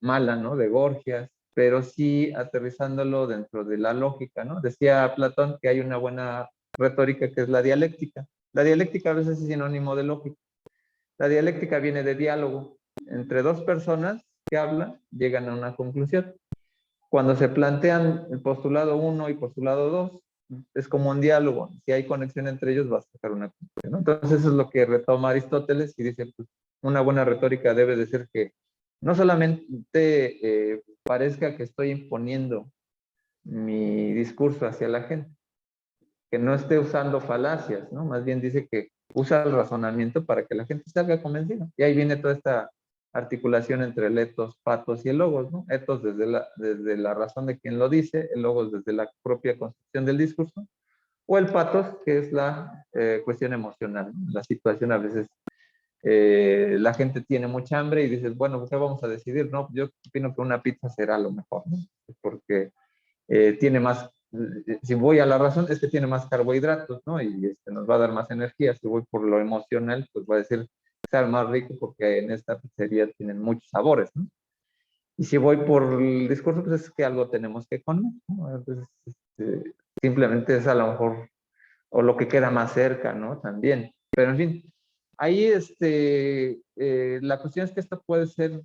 mala, ¿no? De Gorgias, pero sí aterrizándolo dentro de la lógica, ¿no? Decía Platón que hay una buena retórica que es la dialéctica. La dialéctica a veces es sinónimo de lógica. La dialéctica viene de diálogo. Entre dos personas que hablan, llegan a una conclusión. Cuando se plantean el postulado 1 y postulado 2, es como un diálogo. Si hay conexión entre ellos, va a sacar una conclusión, ¿no? Entonces, eso es lo que retoma Aristóteles y dice, pues, una buena retórica debe de ser que no solamente parezca que estoy imponiendo mi discurso hacia la gente, que no esté usando falacias, ¿no? Más bien dice que usa el razonamiento para que la gente salga convencida. Y ahí viene toda esta articulación entre el etos, patos y el logos, ¿no? Etos desde la razón de quien lo dice, el logos desde la propia construcción del discurso, o el patos, que es la cuestión emocional, ¿no? La situación a veces, la gente tiene mucha hambre y dices, bueno, ¿qué vamos a decidir? No, yo opino que una pizza será lo mejor, ¿no? Porque tiene más, si voy a la razón, es que tiene más carbohidratos, ¿no? Y nos va a dar más energía. Si voy por lo emocional, pues voy a decir, estar más rico porque en esta pizzería tienen muchos sabores, ¿no? Y si voy por el discurso, pues es que algo tenemos que comer, ¿no? Entonces, simplemente es a lo mejor, o lo que queda más cerca, ¿no? También. Pero en fin, ahí la cuestión es que esto puede ser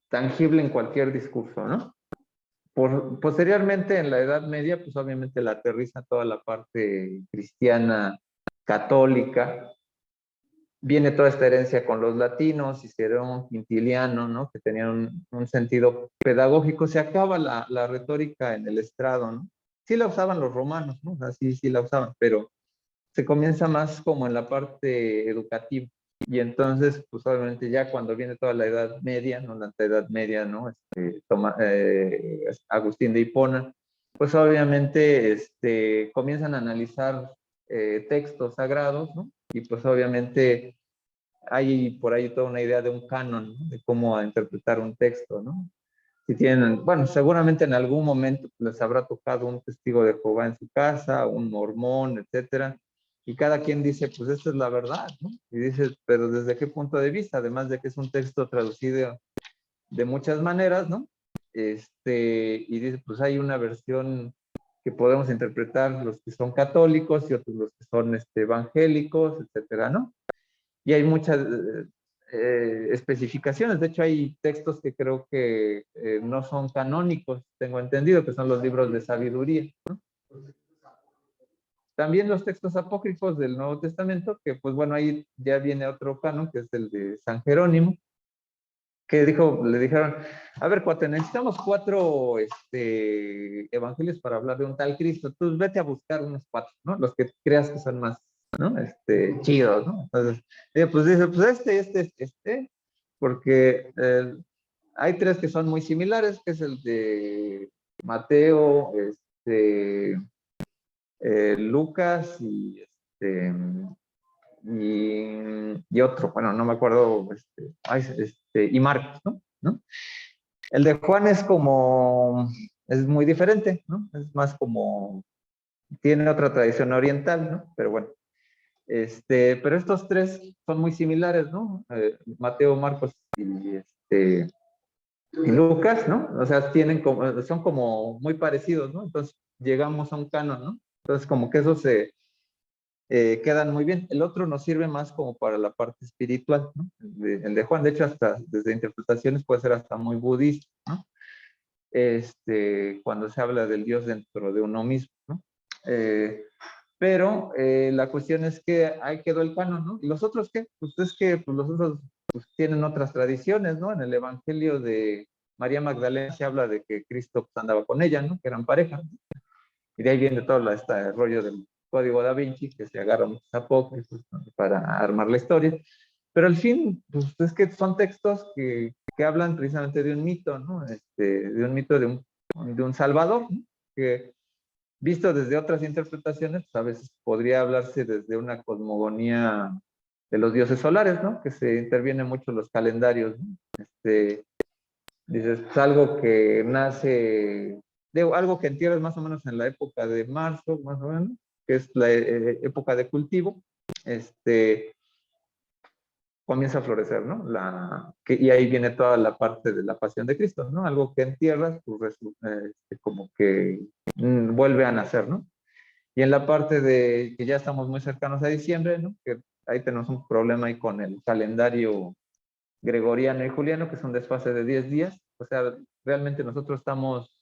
tangible en cualquier discurso, ¿no? Posteriormente, en la Edad Media, pues obviamente la aterriza toda la parte cristiana católica. Viene toda esta herencia con los latinos, Cicerón, Quintiliano, ¿no? Que tenían un sentido pedagógico. Se acaba la retórica en el estrado, ¿no? Sí la usaban los romanos, ¿no? O sea, sí la usaban, pero se comienza más como en la parte educativa. Y entonces, pues obviamente ya cuando viene toda la Edad Media, ¿no? La Edad Media, ¿no? Agustín de Hipona, pues obviamente comienzan a analizar textos sagrados, ¿no? Y pues obviamente hay por ahí toda una idea de un canon, ¿no? De cómo interpretar un texto, ¿no? Si tienen, bueno, seguramente en algún momento les habrá tocado un testigo de Jehová en su casa, un mormón, etcétera, y cada quien dice, pues esta es la verdad, ¿no? Y dice, pero ¿desde qué punto de vista? Además de que es un texto traducido de muchas maneras, ¿no? Y dice, pues hay una versión que podemos interpretar los que son católicos y otros los que son evangélicos, etcétera, ¿no? Y hay muchas especificaciones. De hecho, hay textos que creo que no son canónicos, tengo entendido, que son los libros de sabiduría, ¿no? También los textos apócrifos del Nuevo Testamento, que pues bueno, ahí ya viene otro canon, que es el de San Jerónimo, que le dijeron, a ver, cuate, necesitamos 4 evangelios para hablar de un tal Cristo, tú vete a buscar unos 4, ¿no? Los que creas que son más, ¿no? Chidos, ¿no? Entonces, pues dice, pues porque hay 3 que son muy similares, que es el de Mateo, Lucas y otro, bueno, no me acuerdo, y Marcos, ¿no? El de Juan es muy diferente, ¿no? Es más como, tiene otra tradición oriental, ¿no? Pero bueno, pero estos 3 son muy similares, ¿no? Mateo, Marcos y Lucas, ¿no? O sea, son como muy parecidos, ¿no? Entonces llegamos a un canon, ¿no? Entonces como que eso quedan muy bien. El otro nos sirve más como para la parte espiritual, ¿no? El de Juan, de hecho, hasta desde interpretaciones puede ser hasta muy budista, ¿no? Cuando se habla del Dios dentro de uno mismo, ¿no? Pero la cuestión es que ahí quedó el canon, ¿no? ¿Y los otros qué? Pues es que pues, los otros pues, tienen otras tradiciones, ¿no? En el Evangelio de María Magdalena se habla de que Cristo pues, andaba con ella, ¿no? Que eran pareja, ¿no? Y de ahí viene todo este rollo del Código Da Vinci, que se agarra muchos apócrifos para armar la historia. Pero al fin, pues es que son textos que hablan precisamente de un mito, ¿no? De un mito de un Salvador, ¿no? Que visto desde otras interpretaciones, pues a veces podría hablarse desde una cosmogonía de los dioses solares, ¿no? Que se intervienen mucho en los calendarios, ¿no? Dices, pues algo que nace, digo, algo que entierras más o menos en la época de marzo, más o menos, que es la época de cultivo, comienza a florecer, ¿no? Y ahí viene toda la parte de la pasión de Cristo, ¿no? Algo que entierras, pues como que vuelve a nacer, ¿no? Y en la parte de que ya estamos muy cercanos a diciembre, ¿no? Que ahí tenemos un problema ahí con el calendario gregoriano y juliano, que es un desfase de 10 días. O sea, realmente nosotros estamos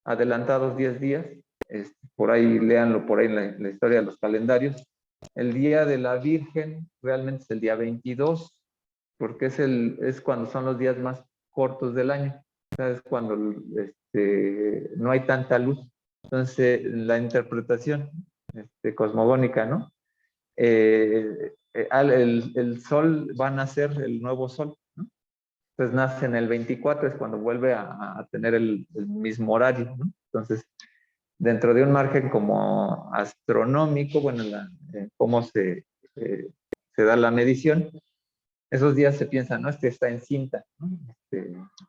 adelantados 10 días. Por ahí, léanlo por ahí en la historia de los calendarios. El día de la Virgen realmente es el día 22, porque es cuando son los días más cortos del año. O sea, es cuando no hay tanta luz. Entonces, la interpretación cosmogónica, ¿no? El sol va a nacer el nuevo sol, ¿no? Entonces nace en el 24, es cuando vuelve a tener el mismo horario, ¿no? Entonces, dentro de un margen como astronómico, bueno, cómo se da la medición, esos días se piensa, ¿no? Está encinta, ¿no?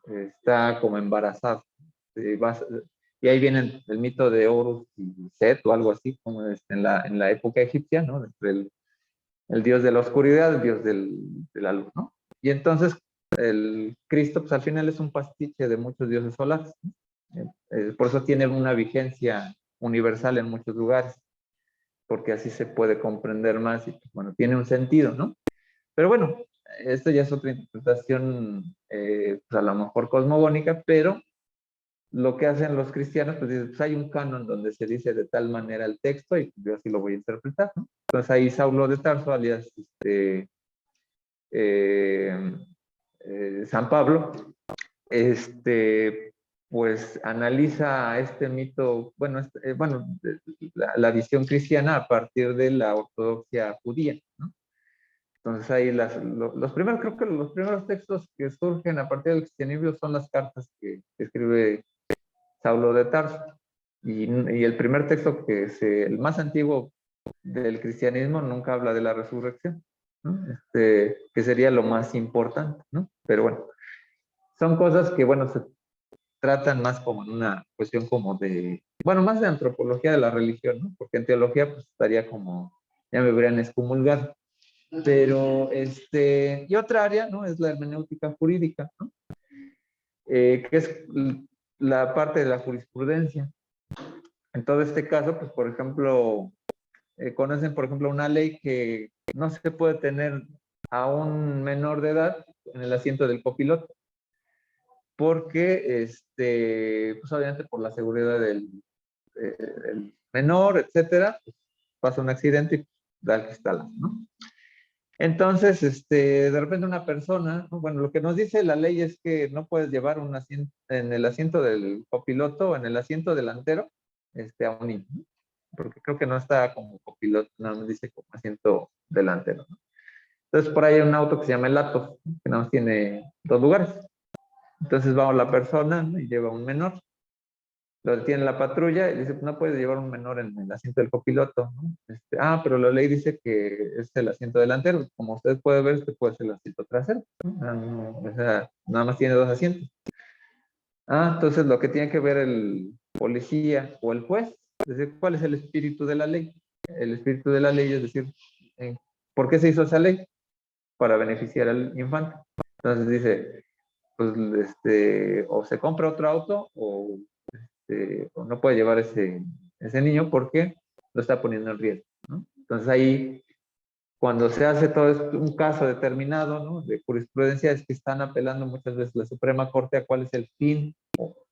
Está como embarazado. Y ahí viene el mito de Horus y Set o algo así, como en la época egipcia, ¿no? Entre el dios de la oscuridad, el dios de la luz, ¿no? Y entonces el Cristo, pues al final es un pastiche de muchos dioses solares, ¿no? Por eso tiene una vigencia universal en muchos lugares, porque así se puede comprender más y, bueno, tiene un sentido, ¿no? Pero bueno, esto ya es otra interpretación, pues a lo mejor cosmogónica, pero lo que hacen los cristianos, pues, pues hay un canon donde se dice de tal manera el texto y yo así lo voy a interpretar, ¿no? Entonces ahí Saulo de Tarso, alias eh, San Pablo, pues analiza este mito, bueno, la visión cristiana a partir de la ortodoxia judía, ¿no? Entonces ahí los primeros, creo que los primeros textos que surgen a partir del cristianismo son las cartas que escribe Saulo de Tarso. Y el primer texto el más antiguo del cristianismo nunca habla de la resurrección, ¿no? Que sería lo más importante, ¿no? Pero bueno, son cosas que, bueno, se tratan más como en una cuestión como bueno, más de antropología de la religión, ¿no? Porque en teología pues estaría como, ya me hubieran excomulgado. Pero, y otra área, ¿no? Es la hermenéutica jurídica, ¿no? Que es la parte de la jurisprudencia. En todo este caso, pues, por ejemplo, conocen, por ejemplo, una ley que no se puede tener a un menor de edad en el asiento del copiloto, porque, pues obviamente por la seguridad del menor, etcétera, pues, pasa un accidente y da el cristal, ¿no? Entonces, de repente una persona, ¿no? Bueno, lo que nos dice la ley es que no puedes llevar un asiento en el asiento del copiloto o en el asiento delantero, a un niño, ¿no? Porque creo que no está como copiloto, nada más dice como asiento delantero, ¿no? Entonces, por ahí hay un auto que se llama el Atos, ¿no? Que nada más tiene 2 lugares. Entonces, va la persona, ¿no? Y lleva un menor. Lo detiene la patrulla y dice, no puedes llevar un menor en el asiento del copiloto, ¿no? Pero la ley dice que es el asiento delantero. Como usted puede ver, este puede ser el asiento trasero, ¿no? O sea, nada más tiene 2 asientos. Entonces lo que tiene que ver el policía o el juez es decir, ¿cuál es el espíritu de la ley? El espíritu de la ley es decir, ¿por qué se hizo esa ley? Para beneficiar al infante. Entonces dice, pues, o se compra otro auto o no puede llevar ese niño porque lo está poniendo en riesgo, ¿no? Entonces ahí, cuando se hace todo un caso determinado, ¿no?, de jurisprudencia, es que están apelando muchas veces la Suprema Corte a cuál es el fin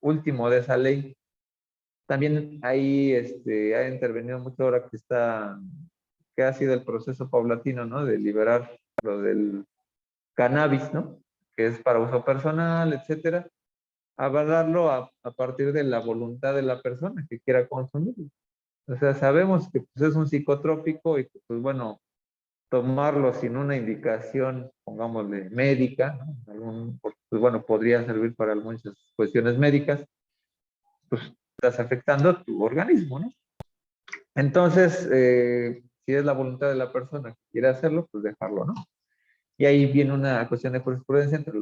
último de esa ley. También ahí ha intervenido mucho ahora que ha sido el proceso paulatino, ¿no?, de liberar lo del cannabis, ¿no?, que es para uso personal, etcétera, a darlo a partir de la voluntad de la persona que quiera consumirlo. O sea, sabemos que pues, es un psicotrópico y que, pues bueno, tomarlo sin una indicación, pongámosle, médica, ¿no?, pues bueno, podría servir para muchas cuestiones médicas, pues estás afectando tu organismo, ¿no? Entonces, si es la voluntad de la persona que quiere hacerlo, pues dejarlo, ¿no? Y ahí viene una cuestión de jurisprudencia entre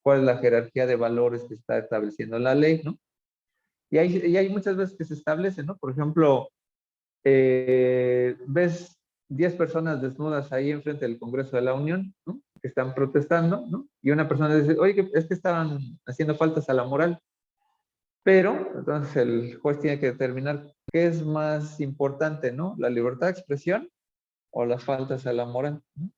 cuál es la jerarquía de valores que está estableciendo la ley, ¿no? Y hay muchas veces que se establece, ¿no? Por ejemplo, ves 10 personas desnudas ahí enfrente del Congreso de la Unión, ¿no?, que están protestando, ¿no? Y una persona dice, oye, es que estaban haciendo faltas a la moral. Pero, entonces el juez tiene que determinar qué es más importante, ¿no? ¿La libertad de expresión o las faltas a la moral? ¿No?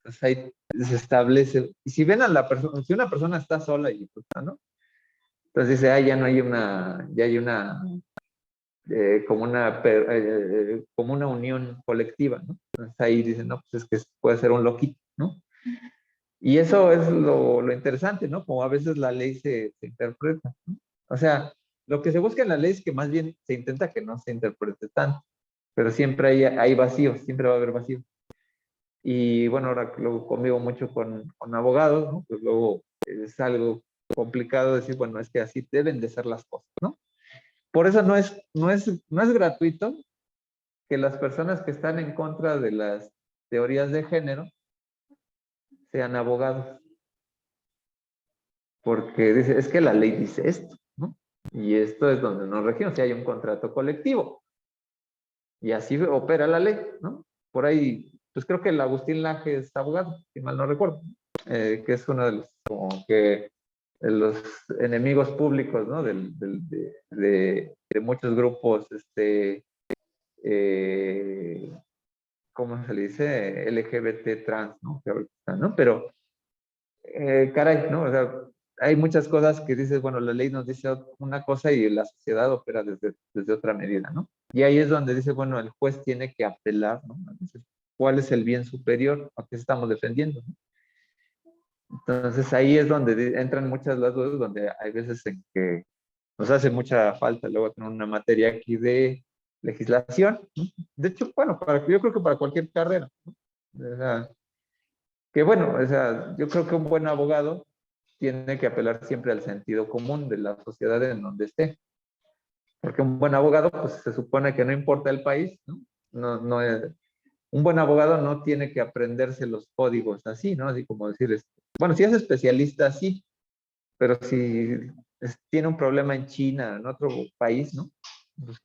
Entonces ahí se establece. Y si ven a la persona, si una persona está sola y ¿no? Entonces dice, ya no hay ya hay una, como una unión colectiva, ¿no? Entonces ahí dicen, no, pues es que puede ser un loquito, ¿no? Y eso es lo interesante, ¿no? Como a veces la ley se interpreta, ¿no? O sea, lo que se busca en la ley es que más bien se intenta que no se interprete tanto, pero siempre hay vacíos, siempre va a haber vacíos. Y bueno, ahora luego convivo mucho con abogados, ¿no? Pues luego es algo complicado decir, bueno, es que así deben de ser las cosas, ¿no? Por eso no es gratuito que las personas que están en contra de las teorías de género sean abogados, porque dice, es que la ley dice esto, ¿no? Y esto es donde nos regimos, si hay un contrato colectivo. Y así opera la ley, ¿no? Por ahí, pues creo que el Agustín Laje es abogado, si mal no recuerdo, que es uno de los, como que, de los enemigos públicos, ¿no? De muchos grupos, eh, ¿cómo se le dice? LGBT trans, ¿no? Que ahorita están, ¿no? Pero, caray, ¿no? O sea, hay muchas cosas que dices, bueno, la ley nos dice una cosa y la sociedad opera desde otra medida, ¿no? Y ahí es donde dice, bueno, el juez tiene que apelar, ¿no? Entonces, ¿cuál es el bien superior a qué estamos defendiendo? ¿No? Entonces ahí es donde entran muchas las dudas, donde hay veces en que nos hace mucha falta luego tener una materia aquí de legislación, ¿no? De hecho, bueno, yo creo que para cualquier carrera, ¿no? O sea, que bueno, o sea, yo creo que un buen abogado tiene que apelar siempre al sentido común de la sociedad en donde esté. Porque un buen abogado, pues se supone que no importa el país, ¿no? Un buen abogado no tiene que aprenderse los códigos así, ¿no? Así como decir, bueno, si es especialista, sí, pero si tiene un problema en China, en otro país, ¿no? Pues,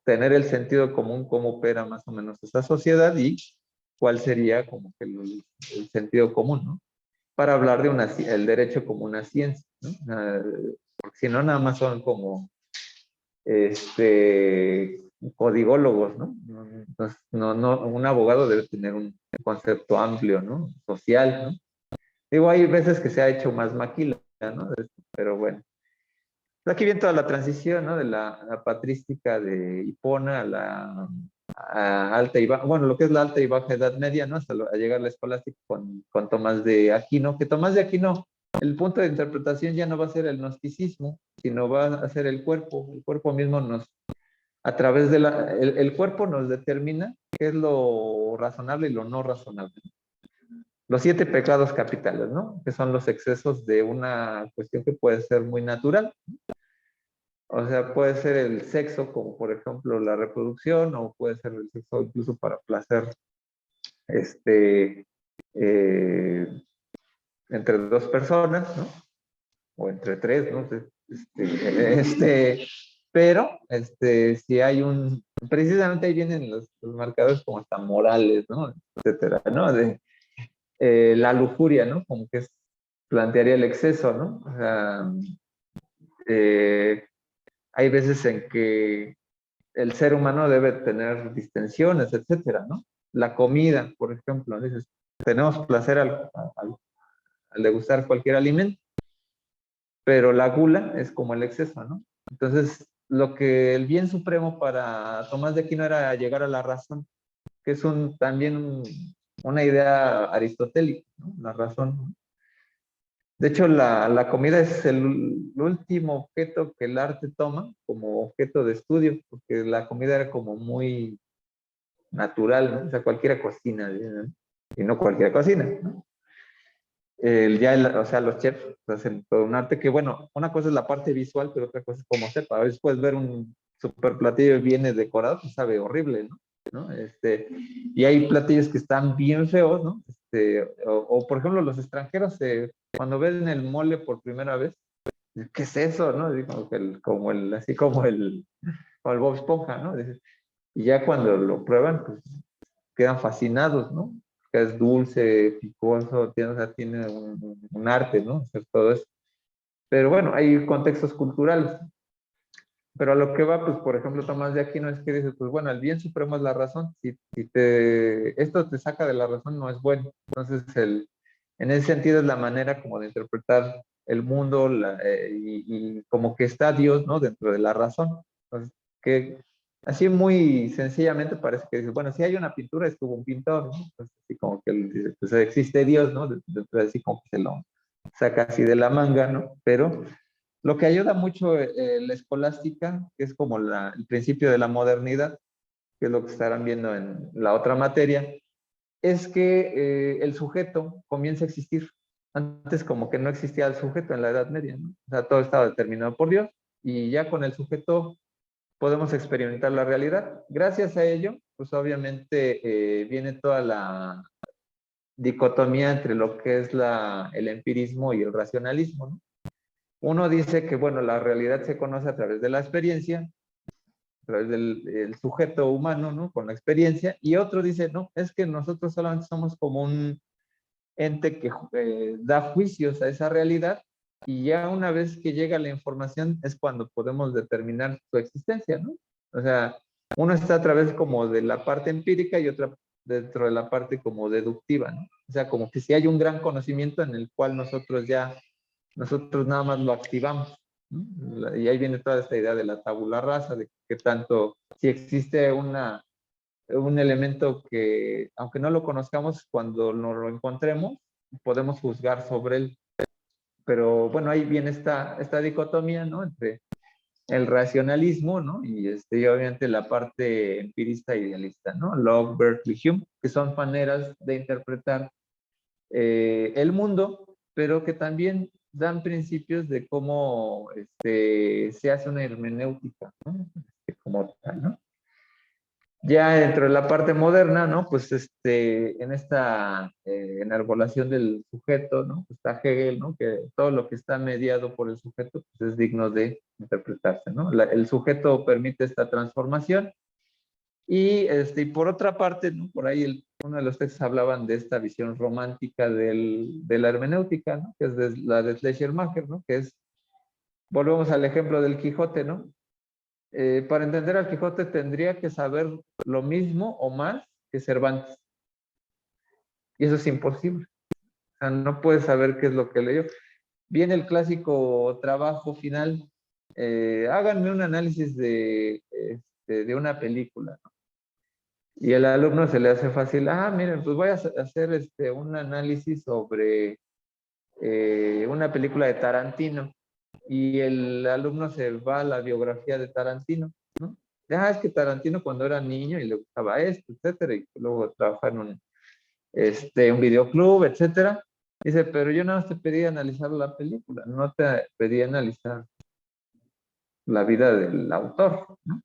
tener el sentido común, cómo opera más o menos esta sociedad y cuál sería como que el sentido común, ¿no? Para hablar de el derecho como una ciencia, ¿no? Porque si no, nada más son como codigólogos, ¿no? Entonces, un abogado debe tener un concepto amplio, ¿no? Social, ¿no? Digo, hay veces que se ha hecho más maquila, ¿no? Pero bueno. Aquí viene toda la transición, ¿no? De la patrística de Hipona a alta y baja, bueno, lo que es la alta y baja Edad Media, ¿no? Hasta a llegar a la escolástica con Tomás de Aquino, que Tomás de Aquino, el punto de interpretación ya no va a ser el gnosticismo, sino va a ser el cuerpo mismo a través de el cuerpo nos determina qué es lo razonable y lo no razonable. Los 7 pecados capitales, ¿no? Que son los excesos de una cuestión que puede ser muy natural. O sea, puede ser el sexo, como por ejemplo la reproducción, o puede ser el sexo incluso para placer, eh, entre 2 personas, ¿no? O entre 3, ¿no? Pero, si hay precisamente ahí vienen los marcadores como hasta morales, ¿no? Etcétera, ¿no? La lujuria, ¿no? Como que plantearía el exceso, ¿no? O sea, hay veces en que el ser humano debe tener distensiones, etcétera, ¿no? La comida, por ejemplo, dices, tenemos placer al degustar cualquier alimento, pero la gula es como el exceso, ¿no? Entonces, lo que el bien supremo para Tomás de Aquino era llegar a la razón, que es una idea aristotélica, ¿no? La razón, ¿no? De hecho, la comida es el último objeto que el arte toma como objeto de estudio, porque la comida era como muy natural, ¿no? O sea, cualquiera cocina, ¿no? Y no cualquiera cocina, ¿no? O sea, los chefs hacen todo un arte que, bueno, una cosa es la parte visual, pero otra cosa es cómo sepa. A veces puedes ver un super platillo bien decorado, pues sabe horrible, ¿no? ¿No? Y hay platillos que están bien feos, ¿no? O, por ejemplo, los extranjeros, cuando ven el mole por primera vez, ¿qué es eso, no? Así como el Bob Esponja, ¿no? Y ya cuando lo prueban, pues quedan fascinados, ¿no? Que es dulce, picoso, o sea, tiene un arte, ¿no? Hacer todo eso. Pero bueno, hay contextos culturales. Pero a lo que va, pues, por ejemplo, Tomás de Aquino es que dice, pues bueno, el bien supremo es la razón. Si esto te saca de la razón, no es bueno. Entonces, en ese sentido es la manera como de interpretar el mundo y como que está Dios, ¿no? Dentro de la razón. Entonces, que así muy sencillamente parece que dice, bueno, si hay una pintura, estuvo un pintor, ¿no? Entonces, así como que él dice, pues existe Dios, ¿no? Dentro de así como que se lo saca así de la manga, ¿no? Pero lo que ayuda mucho la escolástica, que es como el principio de la modernidad, que es lo que estarán viendo en la otra materia, es que el sujeto comienza a existir. Antes como que no existía el sujeto en la Edad Media, ¿no? O sea, todo estaba determinado por Dios y ya con el sujeto podemos experimentar la realidad. Gracias a ello, pues obviamente viene toda la dicotomía entre lo que es el empirismo y el racionalismo, ¿no? Uno dice que, bueno, la realidad se conoce a través de la experiencia, a través del sujeto humano, ¿no? Con la experiencia, y otro dice, no, es que nosotros solamente somos como un ente que da juicios a esa realidad, y ya una vez que llega la información es cuando podemos determinar su existencia, ¿no? O sea, uno está a través como de la parte empírica y otra dentro de la parte como deductiva, ¿no? O sea, como que si hay un gran conocimiento en el cual nosotros nada más lo activamos, ¿no? Y ahí viene toda esta idea de la tabula rasa, de que tanto, si existe un elemento que, aunque no lo conozcamos, cuando nos lo encontremos, podemos juzgar sobre él. Pero bueno, ahí viene esta dicotomía, ¿no? Entre el racionalismo, ¿no? Y obviamente la parte empirista idealista, ¿no? Locke, Berkeley, Hume, que son maneras de interpretar el mundo, pero que también dan principios de cómo se hace una hermenéutica, ¿no? Como tal, ¿no? Ya dentro de la parte moderna, ¿no? Pues en esta enarbolación del sujeto, ¿no? Pues está Hegel, ¿no? Que todo lo que está mediado por el sujeto pues es digno de interpretarse, ¿no? El sujeto permite esta transformación y por otra parte, ¿no? Por ahí uno de los textos hablaban de esta visión romántica de la hermenéutica, ¿no? Que es la de Schleiermacher, ¿no? Que es, volvemos al ejemplo del Quijote, ¿no? Para entender al Quijote tendría que saber lo mismo o más que Cervantes. Y eso es imposible. O sea, no puedes saber qué es lo que leyó. Viene el clásico trabajo final. Háganme un análisis de una película, ¿no? Y el alumno se le hace fácil, miren, pues voy a hacer un análisis sobre una película de Tarantino. Y el alumno se va a la biografía de Tarantino, ¿no? Es que Tarantino cuando era niño y le gustaba esto, etcétera, y luego trabajaba en un videoclub, etcétera. Dice, pero yo nada más te pedí analizar la película, no te pedí analizar la vida del autor, ¿no?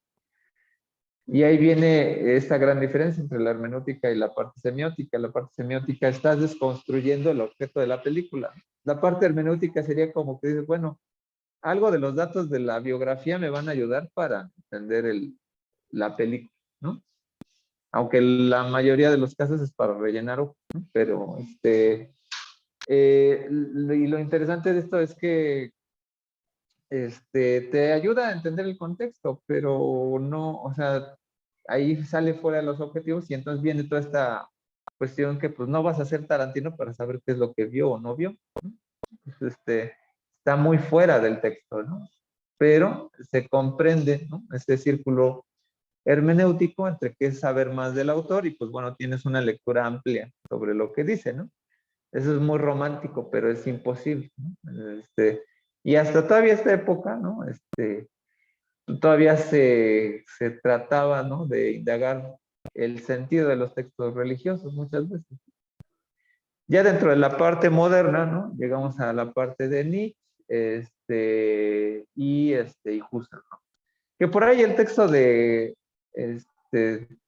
Y ahí viene esta gran diferencia entre la hermenéutica y la parte semiótica. La parte semiótica estás desconstruyendo el objeto de la película. La parte hermenéutica sería como que dices, bueno, algo de los datos de la biografía me van a ayudar para entender la película, ¿no? Aunque la mayoría de los casos es para rellenar, ¿no? Pero y lo interesante de esto es que te ayuda a entender el contexto, pero no, o sea, ahí sale fuera de los objetivos y entonces viene toda esta cuestión que pues no vas a ser Tarantino para saber qué es lo que vio o no vio. Pues, está muy fuera del texto, ¿no? Pero se comprende, ¿no? Este círculo hermenéutico entre qué es saber más del autor y pues bueno, tienes una lectura amplia sobre lo que dice, ¿no? Eso es muy romántico, pero es imposible, ¿no? Y hasta todavía esta época, ¿no? Todavía se trataba, ¿no? De indagar el sentido de los textos religiosos muchas veces. Ya dentro de la parte moderna, ¿no? Llegamos a la parte de Nietzsche, y Husserl, ¿no? Que por ahí el texto de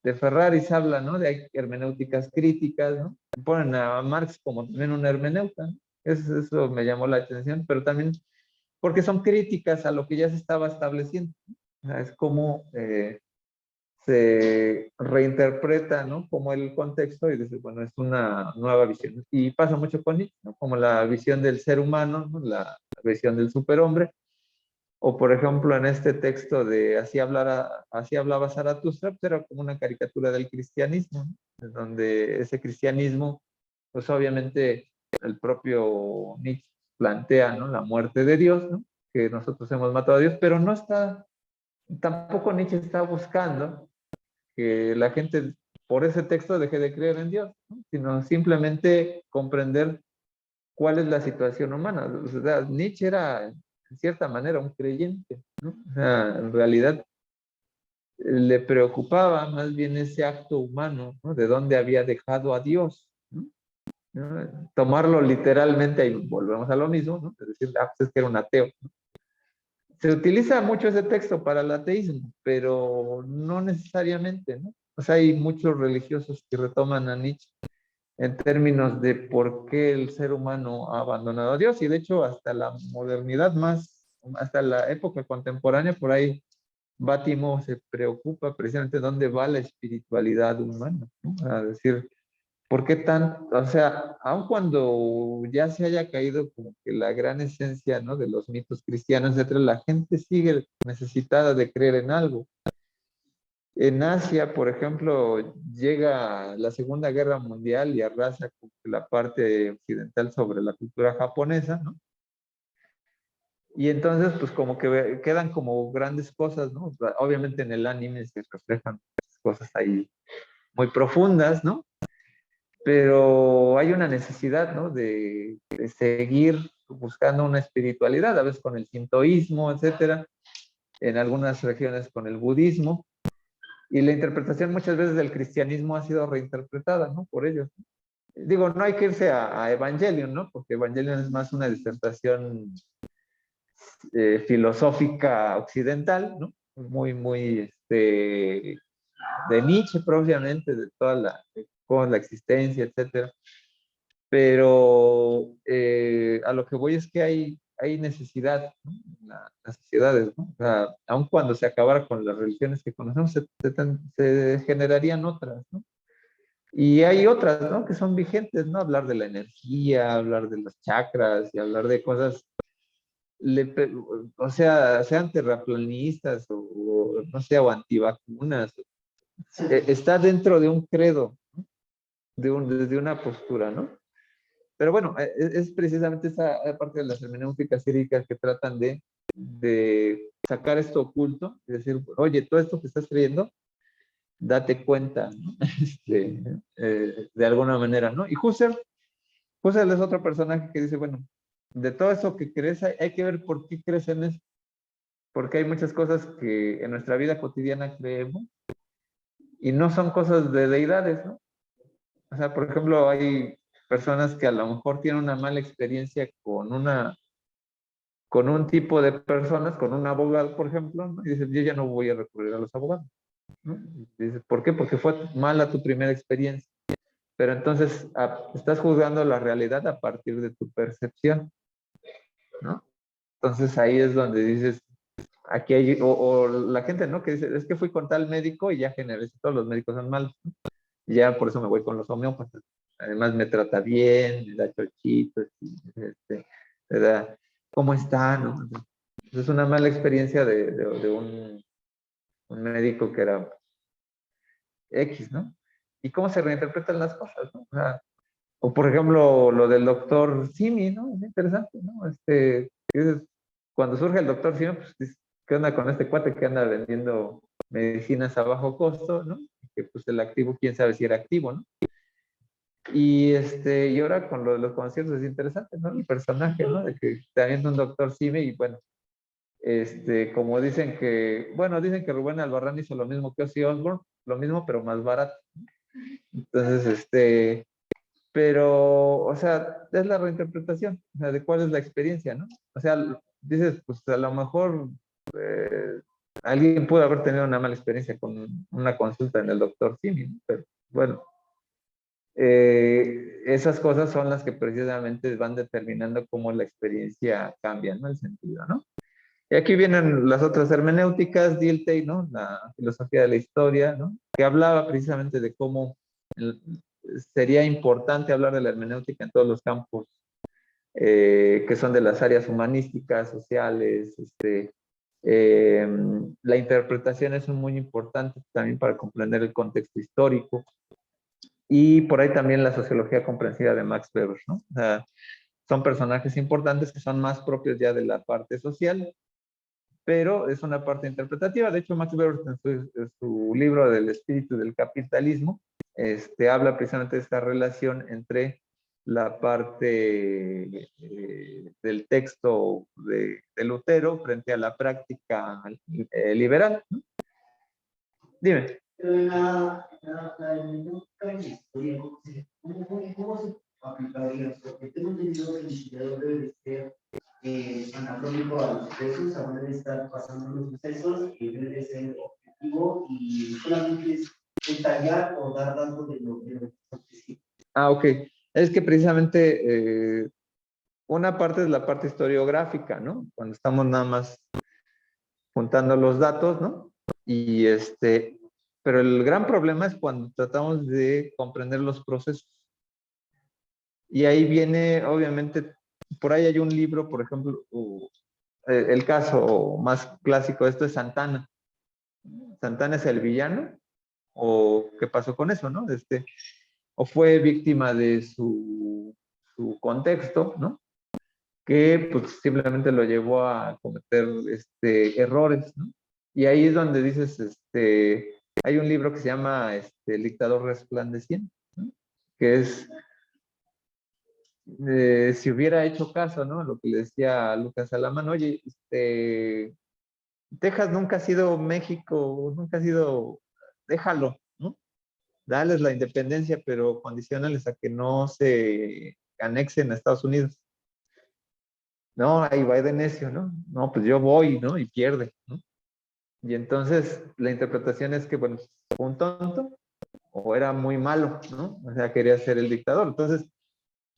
Ferraris habla, ¿no? De hermenéuticas críticas, ¿no? Ponen a Marx como también un hermeneuta, ¿no? Eso me llamó la atención, pero también porque son críticas a lo que ya se estaba estableciendo, ¿no? O sea, es como se reinterpreta, ¿no? Como el contexto y dice, bueno, es una nueva visión. Y pasa mucho con Nietzsche, ¿no? Como la visión del ser humano, ¿no? La visión del superhombre, o por ejemplo en este texto de Así hablaba Zaratustra, pues era como una caricatura del cristianismo, ¿no? Donde ese cristianismo, pues obviamente el propio Nietzsche plantea, ¿no? La muerte de Dios, ¿no? Que nosotros hemos matado a Dios, pero no está, tampoco Nietzsche está buscando que la gente por ese texto deje de creer en Dios, ¿no? Sino simplemente comprender cuál es la situación humana. O sea, Nietzsche era, en cierta manera, un creyente, ¿no? O sea, en realidad le preocupaba más bien ese acto humano, ¿no? De dónde había dejado a Dios, ¿no? ¿No? Tomarlo literalmente, y volvemos a lo mismo, ¿no? Es decir, pues es que era un ateo, ¿no? Se utiliza mucho ese texto para el ateísmo, pero no necesariamente, ¿no? O sea, hay muchos religiosos que retoman a Nietzsche en términos de por qué el ser humano ha abandonado a Dios, y de hecho hasta la modernidad más, hasta la época contemporánea, por ahí Bátimo se preocupa precisamente de dónde va la espiritualidad humana, ¿no? A decir, ¿por qué tan, o sea, aun cuando ya se haya caído como que la gran esencia, ¿no? De los mitos cristianos, etcétera, la gente sigue necesitada de creer en algo. En Asia, por ejemplo, llega la Segunda Guerra Mundial y arrasa con la parte occidental sobre la cultura japonesa, ¿no? Y entonces, pues como que quedan como grandes cosas, ¿no? Obviamente en el anime se reflejan cosas ahí muy profundas, ¿no? Pero hay una necesidad, ¿no? De seguir buscando una espiritualidad, a veces con el sintoísmo, etcétera, en algunas regiones con el budismo. Y la interpretación muchas veces del cristianismo ha sido reinterpretada, ¿no? Por ellos. Digo, no hay que irse a Evangelion, ¿no? Porque Evangelion es más una disertación filosófica occidental, ¿no? Muy, muy, de Nietzsche propiamente, de toda la existencia, etcétera. Pero a lo que voy es que hay necesidad, ¿no? Las sociedades, ¿no? O sea, aun cuando se acabara con las religiones que conocemos, se generarían otras, ¿no? Y hay otras, ¿no? Que son vigentes, ¿no? Hablar de la energía, hablar de los chakras y hablar de cosas, o sea, sean terraplanistas o no sé, o antivacunas. Está dentro de un credo, desde una postura, ¿no? Pero bueno, es precisamente esa parte de las hermenéuticas cívicas que tratan de sacar esto oculto y decir, oye, todo esto que estás creyendo, date cuenta, ¿no? De alguna manera, ¿no? Y Husserl es otro personaje que dice, bueno, de todo eso que crees, hay que ver por qué crees en eso, porque hay muchas cosas que en nuestra vida cotidiana creemos y no son cosas de deidades, ¿no? O sea, por ejemplo, hay personas que a lo mejor tienen una mala experiencia con un tipo de personas, con un abogado, por ejemplo, ¿no? Y dicen, yo ya no voy a recurrir a los abogados, ¿no? Y dices, ¿por qué? Porque fue mala tu primera experiencia. Pero entonces estás juzgando la realidad a partir de tu percepción, ¿no? Entonces ahí es donde dices, aquí hay, o la gente, ¿no? Que dice, es que fui con tal médico y ya generé, todos los médicos son malos, ¿no? Y ya por eso me voy con los homeópatas. Además me trata bien, me da chochitos, me da, ¿cómo está? ¿No? Es una mala experiencia de un médico que era X, ¿no? Y cómo se reinterpretan las cosas, ¿no? O por ejemplo, lo del doctor Simi, ¿no? Es interesante, ¿no? Cuando surge el doctor Simi, pues, ¿qué onda con este cuate que anda vendiendo medicinas a bajo costo, ¿no? Que pues el activo, quién sabe si era activo, ¿no? Y ahora con lo de los conciertos es interesante, ¿no? El personaje, ¿no? De que también es un doctor Simi y bueno, como dicen que Rubén Albarrán hizo lo mismo que Ozzy Osbourne, lo mismo pero más barato. Entonces, pero, o sea, es la reinterpretación, o sea, de cuál es la experiencia, ¿no? O sea, dices, pues a lo mejor eh, alguien pudo haber tenido una mala experiencia con una consulta en el doctor Simi, ¿no? Pero bueno, esas cosas son las que precisamente van determinando cómo la experiencia cambia, ¿no? El sentido, ¿no? Y aquí vienen las otras hermenéuticas, Dilthey, ¿no? La filosofía de la historia, ¿no? Que hablaba precisamente de cómo sería importante hablar de la hermenéutica en todos los campos que son de las áreas humanísticas, sociales, eh, la interpretación es muy importante también para comprender el contexto histórico y por ahí también la sociología comprensiva de Max Weber, ¿no? O sea, son personajes importantes que son más propios ya de la parte social, pero es una parte interpretativa. De hecho, Max Weber en su libro del espíritu del capitalismo, habla precisamente de esta relación entre la parte del texto de Lutero frente a la práctica liberal, ¿no? Dime. Pero en la hermenéutica en la historia, ¿cómo se aplicaría eso? Porque tengo entendido que el historiador debe de ser anacrónico a los sucesos, a debe estar pasando los sucesos, y debe de ser objetivo y solamente es detallar o dar datos de lo que acontecido. Ok. Es que precisamente una parte es la parte historiográfica, ¿no? Cuando estamos nada más juntando los datos, ¿no? Y pero el gran problema es cuando tratamos de comprender los procesos. Y ahí viene, obviamente, por ahí hay un libro, por ejemplo, el caso más clásico de esto es Santana. ¿Santana es el villano? ¿O qué pasó con eso, no? O fue víctima de su contexto, ¿no? Que pues simplemente lo llevó a cometer errores, ¿no? Y ahí es donde dices, hay un libro que se llama El dictador resplandeciente, ¿no? Que es, si hubiera hecho caso, ¿no? Lo que le decía a Lucas Alamán, oye, Texas nunca ha sido México, nunca ha sido, déjalo, ¿no? Dales la independencia, pero condicionales a que no se anexen a Estados Unidos. No, ahí va de necio, ¿no? No, pues yo voy, ¿no? Y pierde, ¿no? Y entonces la interpretación es que, bueno, fue un tonto o era muy malo, ¿no? O sea, quería ser el dictador. Entonces,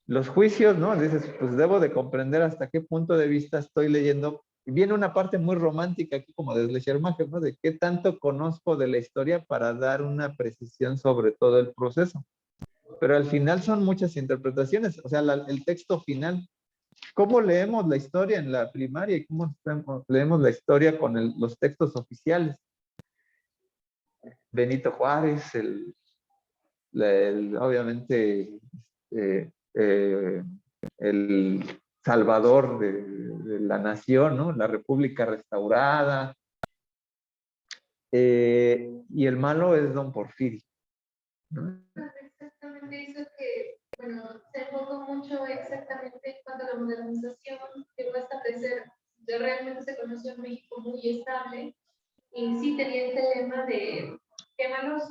los juicios, ¿no? Dices, pues debo de comprender hasta qué punto de vista estoy leyendo. Y viene una parte muy romántica aquí como de Schleiermacher, ¿no? De qué tanto conozco de la historia para dar una precisión sobre todo el proceso. Pero al final son muchas interpretaciones, o sea, el texto final. ¿Cómo leemos la historia en la primaria y cómo leemos la historia con los textos oficiales? Benito Juárez, obviamente eh, eh, el salvador de la nación, ¿no? La república restaurada. Y el malo es Don Porfirio, ¿no? Exactamente eso que, bueno, se enfocó mucho exactamente cuando la modernización llegó a establecer, ya realmente se conoció un México muy estable y sí tenía este lema de quémalos,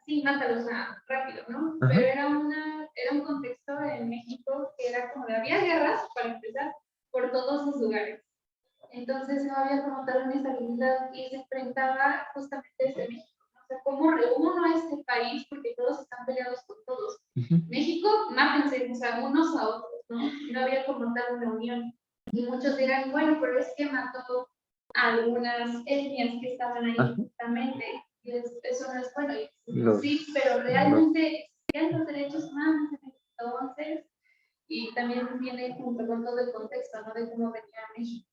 sí, mátalos rápido, ¿no? Ajá. Pero era un contexto en México que era como de había guerras, para empezar, por todos los lugares. Entonces no había como tal una estabilidad y se enfrentaba justamente desde México. O sea, ¿cómo reúno a este país? Porque todos están peleados con todos. México, mátense, o sea, unos a otros, ¿no? No había como tal una unión. Y muchos dirán, bueno, pero es que mató a algunas etnias que estaban ahí justamente. Y eso no es bueno. Sí, pero realmente existían los derechos humanos en entonces. Y también viene junto con todo el contexto, ¿no? De cómo venía México.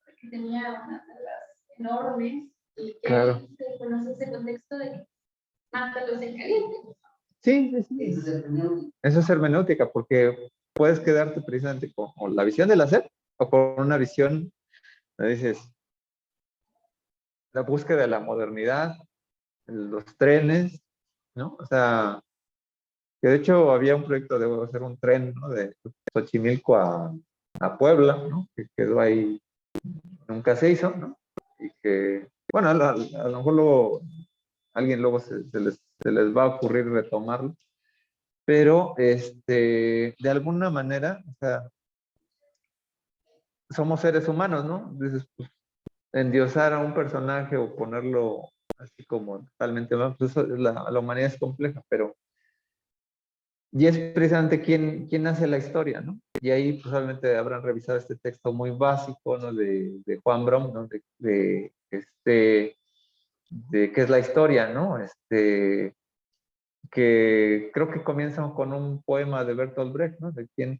caliente. Sí, sí, sí. Eso es hermenéutica. Eso es hermenéutica, porque puedes quedarte precisamente con la visión del hacer o con una visión, me dices, la búsqueda de la modernidad, los trenes, ¿no? O sea, que de hecho había un proyecto de hacer un tren, ¿no? De Xochimilco a Puebla, ¿no? Que quedó ahí, nunca se hizo, ¿no? Y que, bueno, a lo mejor luego, alguien luego se les va a ocurrir retomarlo, pero de alguna manera, o sea, somos seres humanos, ¿no? Dices, pues, endiosar a un personaje o ponerlo así como totalmente mal, pues eso, la humanidad es compleja, pero y es precisamente quién hace la historia, ¿no? Y ahí probablemente habrán revisado este texto muy básico, ¿no? De Juan Brom, ¿no? De qué es la historia, ¿no? Que creo que comienza con un poema de Bertolt Brecht, ¿no? De quién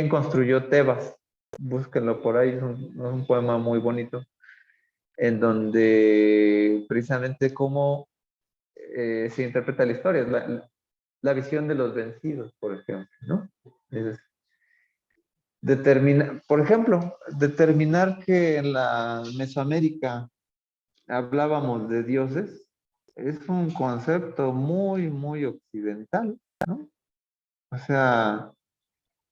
construyó Tebas. Búsquenlo por ahí, es un poema muy bonito, en donde precisamente cómo se interpreta la historia, la visión de los vencidos, por ejemplo, ¿no? Es por ejemplo, determinar que en la Mesoamérica hablábamos de dioses es un concepto muy, muy occidental, ¿no? O sea,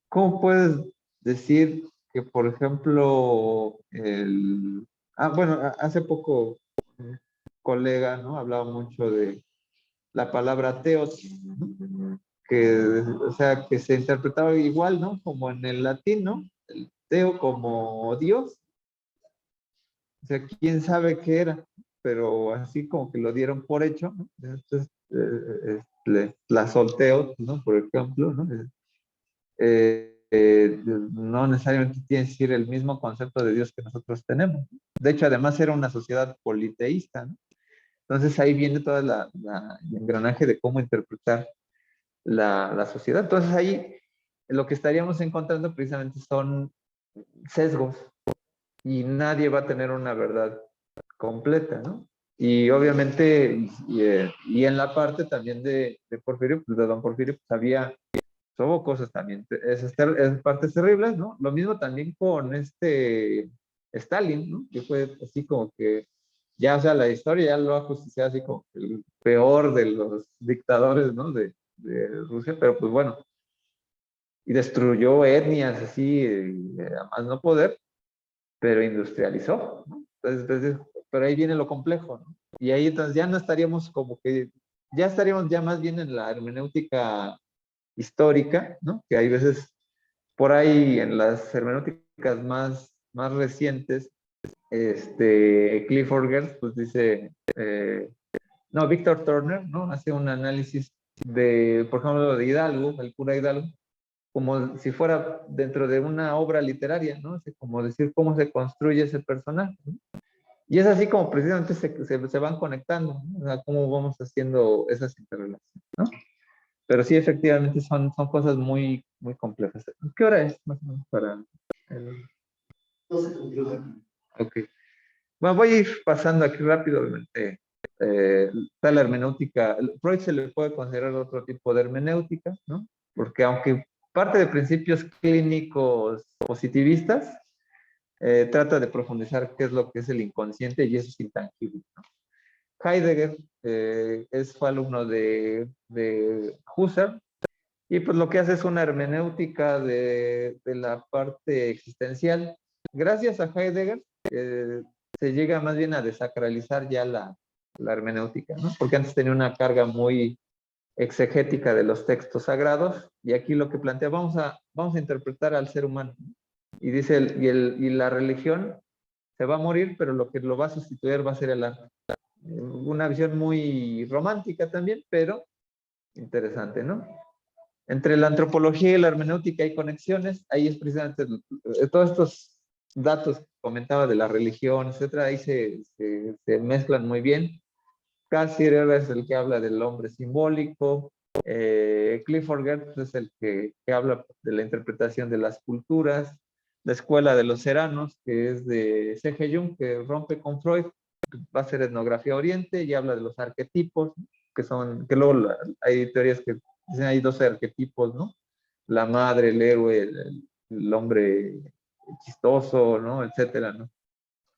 ¿cómo puedes decir que, por ejemplo, bueno, hace poco un colega, ¿no? Hablaba mucho de la palabra teos, ¿no? O sea, que se interpretaba igual, ¿no? Como en el latín, ¿no? El teo como Dios. O sea, quién sabe qué era, pero así como que lo dieron por hecho, ¿no? Entonces, la solteo, ¿no? Por ejemplo, ¿no? No necesariamente tiene que ser el mismo concepto de Dios que nosotros tenemos. De hecho, además era una sociedad politeísta, ¿no? Entonces ahí viene todo el engranaje de cómo interpretar la sociedad. Entonces ahí lo que estaríamos encontrando precisamente son sesgos y nadie va a tener una verdad completa, ¿no? Y obviamente, y en la parte también de Porfirio, pues de don Porfirio, pues hubo cosas también, esas partes terribles, ¿no? Lo mismo también con Stalin, ¿no? Que fue así como que ya, o sea, la historia ya lo ha justiciado así como el peor de los dictadores, ¿no? De Rusia, pero pues bueno, y destruyó etnias así, a más no poder, pero industrializó, ¿no? Entonces, pero ahí viene lo complejo, ¿no? Y ahí entonces ya no estaríamos como que, ya estaríamos ya más bien en la hermenéutica histórica, ¿no? Que hay veces por ahí en las hermenéuticas más recientes, Clifford Geertz, pues dice, no, Víctor Turner, ¿no? Hace un análisis por ejemplo, de Hidalgo, el cura Hidalgo, como si fuera dentro de una obra literaria, ¿no? Así como decir cómo se construye ese personaje, ¿no? Y es así como precisamente se van conectando, ¿no? O sea, cómo vamos haciendo esas interrelaciones, ¿no? Pero sí, efectivamente, son cosas muy, muy complejas. ¿Qué hora es, más o menos, para el... 12:31. Ok. Bueno, voy a ir pasando aquí rápido, obviamente. Está la hermenéutica. Freud se le puede considerar otro tipo de hermenéutica, ¿no? Porque aunque parte de principios clínicos positivistas, trata de profundizar qué es lo que es el inconsciente y eso es intangible, ¿no? Heidegger fue alumno de Husserl y pues lo que hace es una hermenéutica de la parte existencial. Gracias a Heidegger se llega más bien a desacralizar ya la hermenéutica, ¿no? Porque antes tenía una carga muy exegética de los textos sagrados y aquí lo que plantea, vamos a interpretar al ser humano, ¿no? Y dice, y la religión se va a morir, pero lo que lo va a sustituir va a ser el arte. Una visión muy romántica también, pero interesante, ¿no? Entre la antropología y la hermenéutica hay conexiones, ahí es precisamente todos estos datos que comentaba de la religión, etcétera, ahí se mezclan muy bien. Carl Searer es el que habla del hombre simbólico, Clifford Geertz es el que habla de la interpretación de las culturas, la escuela de los seranos, que es de C.G. Jung, que rompe con Freud, va a ser etnografía oriente y habla de los arquetipos, que luego hay teorías que dicen hay 12 arquetipos, ¿no? La madre, el héroe, el hombre chistoso, ¿no? Etcétera, ¿no?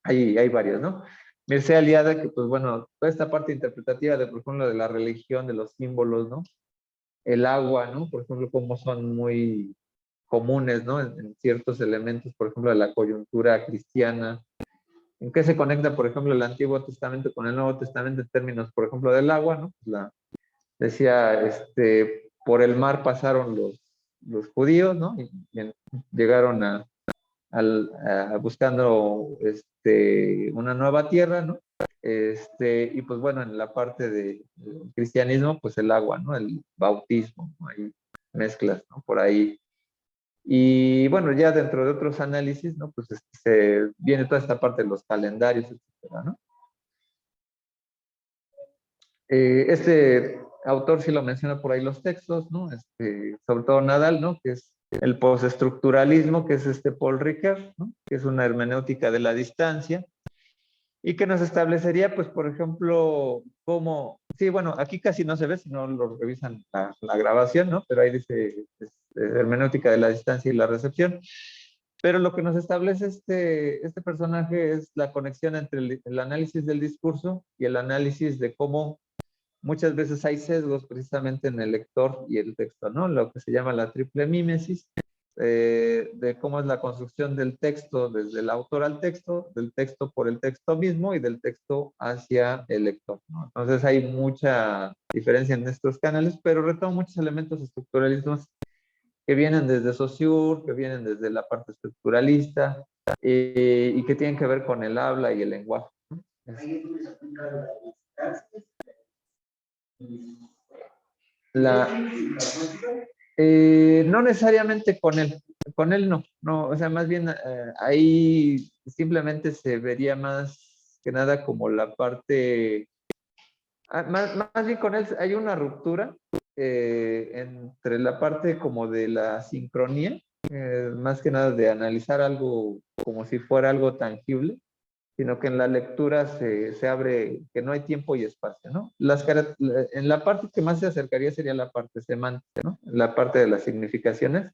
Hay varios, ¿no? Mircea Eliade, que pues bueno, toda esta parte interpretativa de, por ejemplo, de la religión, de los símbolos, ¿no? El agua, ¿no? Por ejemplo, cómo son muy comunes, ¿no? En ciertos elementos, por ejemplo, de la coyuntura cristiana. ¿En qué se conecta, por ejemplo, el Antiguo Testamento con el Nuevo Testamento en términos, por ejemplo, del agua, ¿no? Pues decía, por el mar pasaron los judíos, ¿no? Y llegaron buscando una nueva tierra, ¿no? Y pues bueno, en la parte del cristianismo, pues el agua, ¿no? El bautismo, ¿no? Hay mezclas, ¿no? Por ahí. Y bueno, ya dentro de otros análisis, ¿no? Pues viene toda esta parte de los calendarios, etcétera, ¿no? Este autor sí lo menciona por ahí los textos, ¿no? Sobre todo Nadal, ¿no? Que es el postestructuralismo, que es Paul Ricoeur, ¿no? Que es una hermenéutica de la distancia, y que nos establecería, pues, por ejemplo, cómo, sí, bueno, aquí casi no se ve si no lo revisan la grabación, ¿no? Pero ahí dice hermenéutica de la distancia y la recepción. Pero lo que nos establece este personaje es la conexión entre el análisis del discurso y el análisis de cómo muchas veces hay sesgos precisamente en el lector y el texto, ¿no? Lo que se llama la triple mímesis, de cómo es la construcción del texto desde el autor al texto, del texto por el texto mismo y del texto hacia el lector, ¿no? Entonces hay mucha diferencia en estos canales, pero retomo muchos elementos estructuralistas que vienen desde Saussure, que vienen desde la parte estructuralista y que tienen que ver con el habla y el lenguaje, ¿no? Ahí es donde se aplica la distancia. No necesariamente con él no, o sea, más bien ahí simplemente se vería más que nada como la parte, más bien con él hay una ruptura entre la parte como de la sincronía, más que nada de analizar algo como si fuera algo tangible, sino que en la lectura se abre, que no hay tiempo y espacio, ¿no? En la parte que más se acercaría sería la parte semántica, ¿no? La parte de las significaciones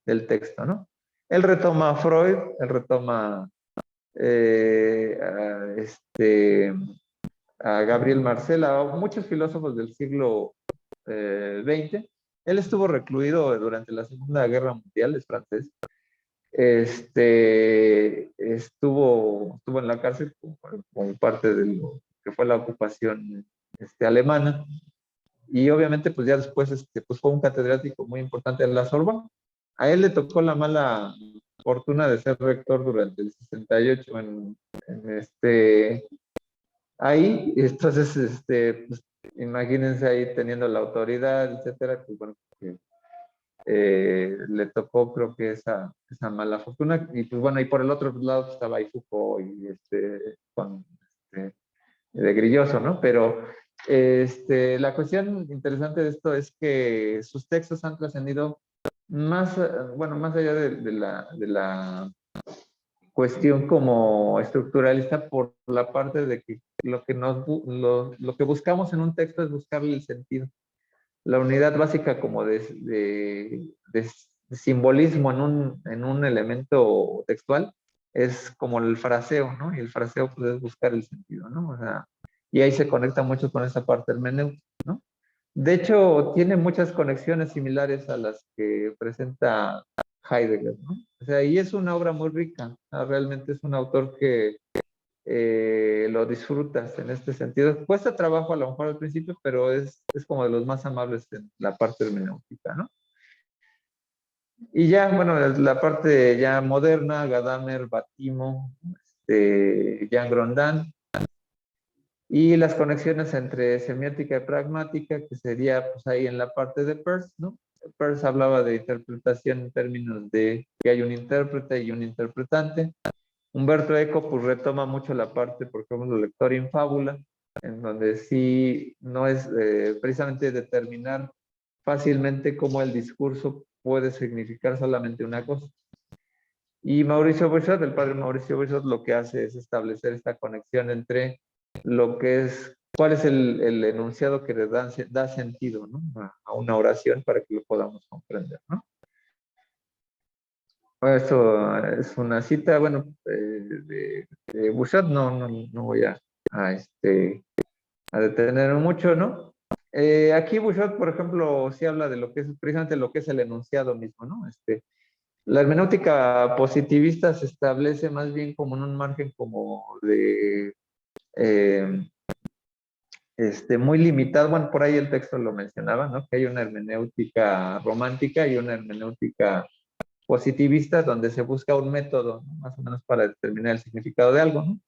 del texto, ¿no? Él retoma a Freud, él retoma eh, a, este, a Gabriel Marcel, a muchos filósofos del siglo XX. Él estuvo recluido durante la Segunda Guerra Mundial, es francés, estuvo en la cárcel como parte de lo que fue la ocupación alemana, y obviamente pues ya después pues fue un catedrático muy importante en la Sorbonne. A él le tocó la mala fortuna de ser rector durante el 68 ahí, entonces pues, imagínense ahí teniendo la autoridad, etcétera, pues bueno, le tocó creo que esa mala fortuna, y pues bueno, y por el otro lado estaba ahí Foucault y con de Grilloso, ¿no? Pero la cuestión interesante de esto es que sus textos han trascendido más, bueno, más allá de la cuestión como estructuralista, por la parte de que lo que buscamos en un texto es buscarle el sentido. La unidad básica como de simbolismo en un elemento textual es como el fraseo, ¿no? Y el fraseo pues, es buscar el sentido, ¿no? O sea, y ahí se conecta mucho con esa parte hermenéutica, ¿no? De hecho, tiene muchas conexiones similares a las que presenta Heidegger, ¿no? O sea, y es una obra muy rica, ¿no? Realmente es un autor que lo disfrutas en este sentido. Cuesta trabajo a lo mejor al principio, pero es como de los más amables en la parte hermenéutica, ¿no? Y ya, bueno, la parte ya moderna, Gadamer, Batimo, Jean Grondin, y las conexiones entre semiótica y pragmática, que sería pues ahí en la parte de Peirce, ¿no? Peirce hablaba de interpretación en términos de que hay un intérprete y un interpretante. Humberto Eco pues retoma mucho la parte, por ejemplo, lector in fábula, en donde sí no es precisamente determinar fácilmente cómo el discurso puede significar solamente una cosa. Y Mauricio Boixot, el padre Mauricio Boixot, lo que hace es establecer esta conexión entre lo que es cuál es el enunciado que le da sentido, ¿no? A una oración para que lo podamos comprender, ¿no? Eso es una cita, bueno, de Bouchet, no voy a detenerme mucho, ¿no? Aquí Bouchet, por ejemplo, sí habla de lo que es precisamente lo que es el enunciado mismo, ¿no? La hermenéutica positivista se establece más bien como en un margen como de eh, muy limitado. Bueno, por ahí el texto lo mencionaba, ¿no? Que hay una hermenéutica romántica y una hermenéutica positivista donde se busca un método, ¿no? Más o menos para determinar el significado de algo, ¿no?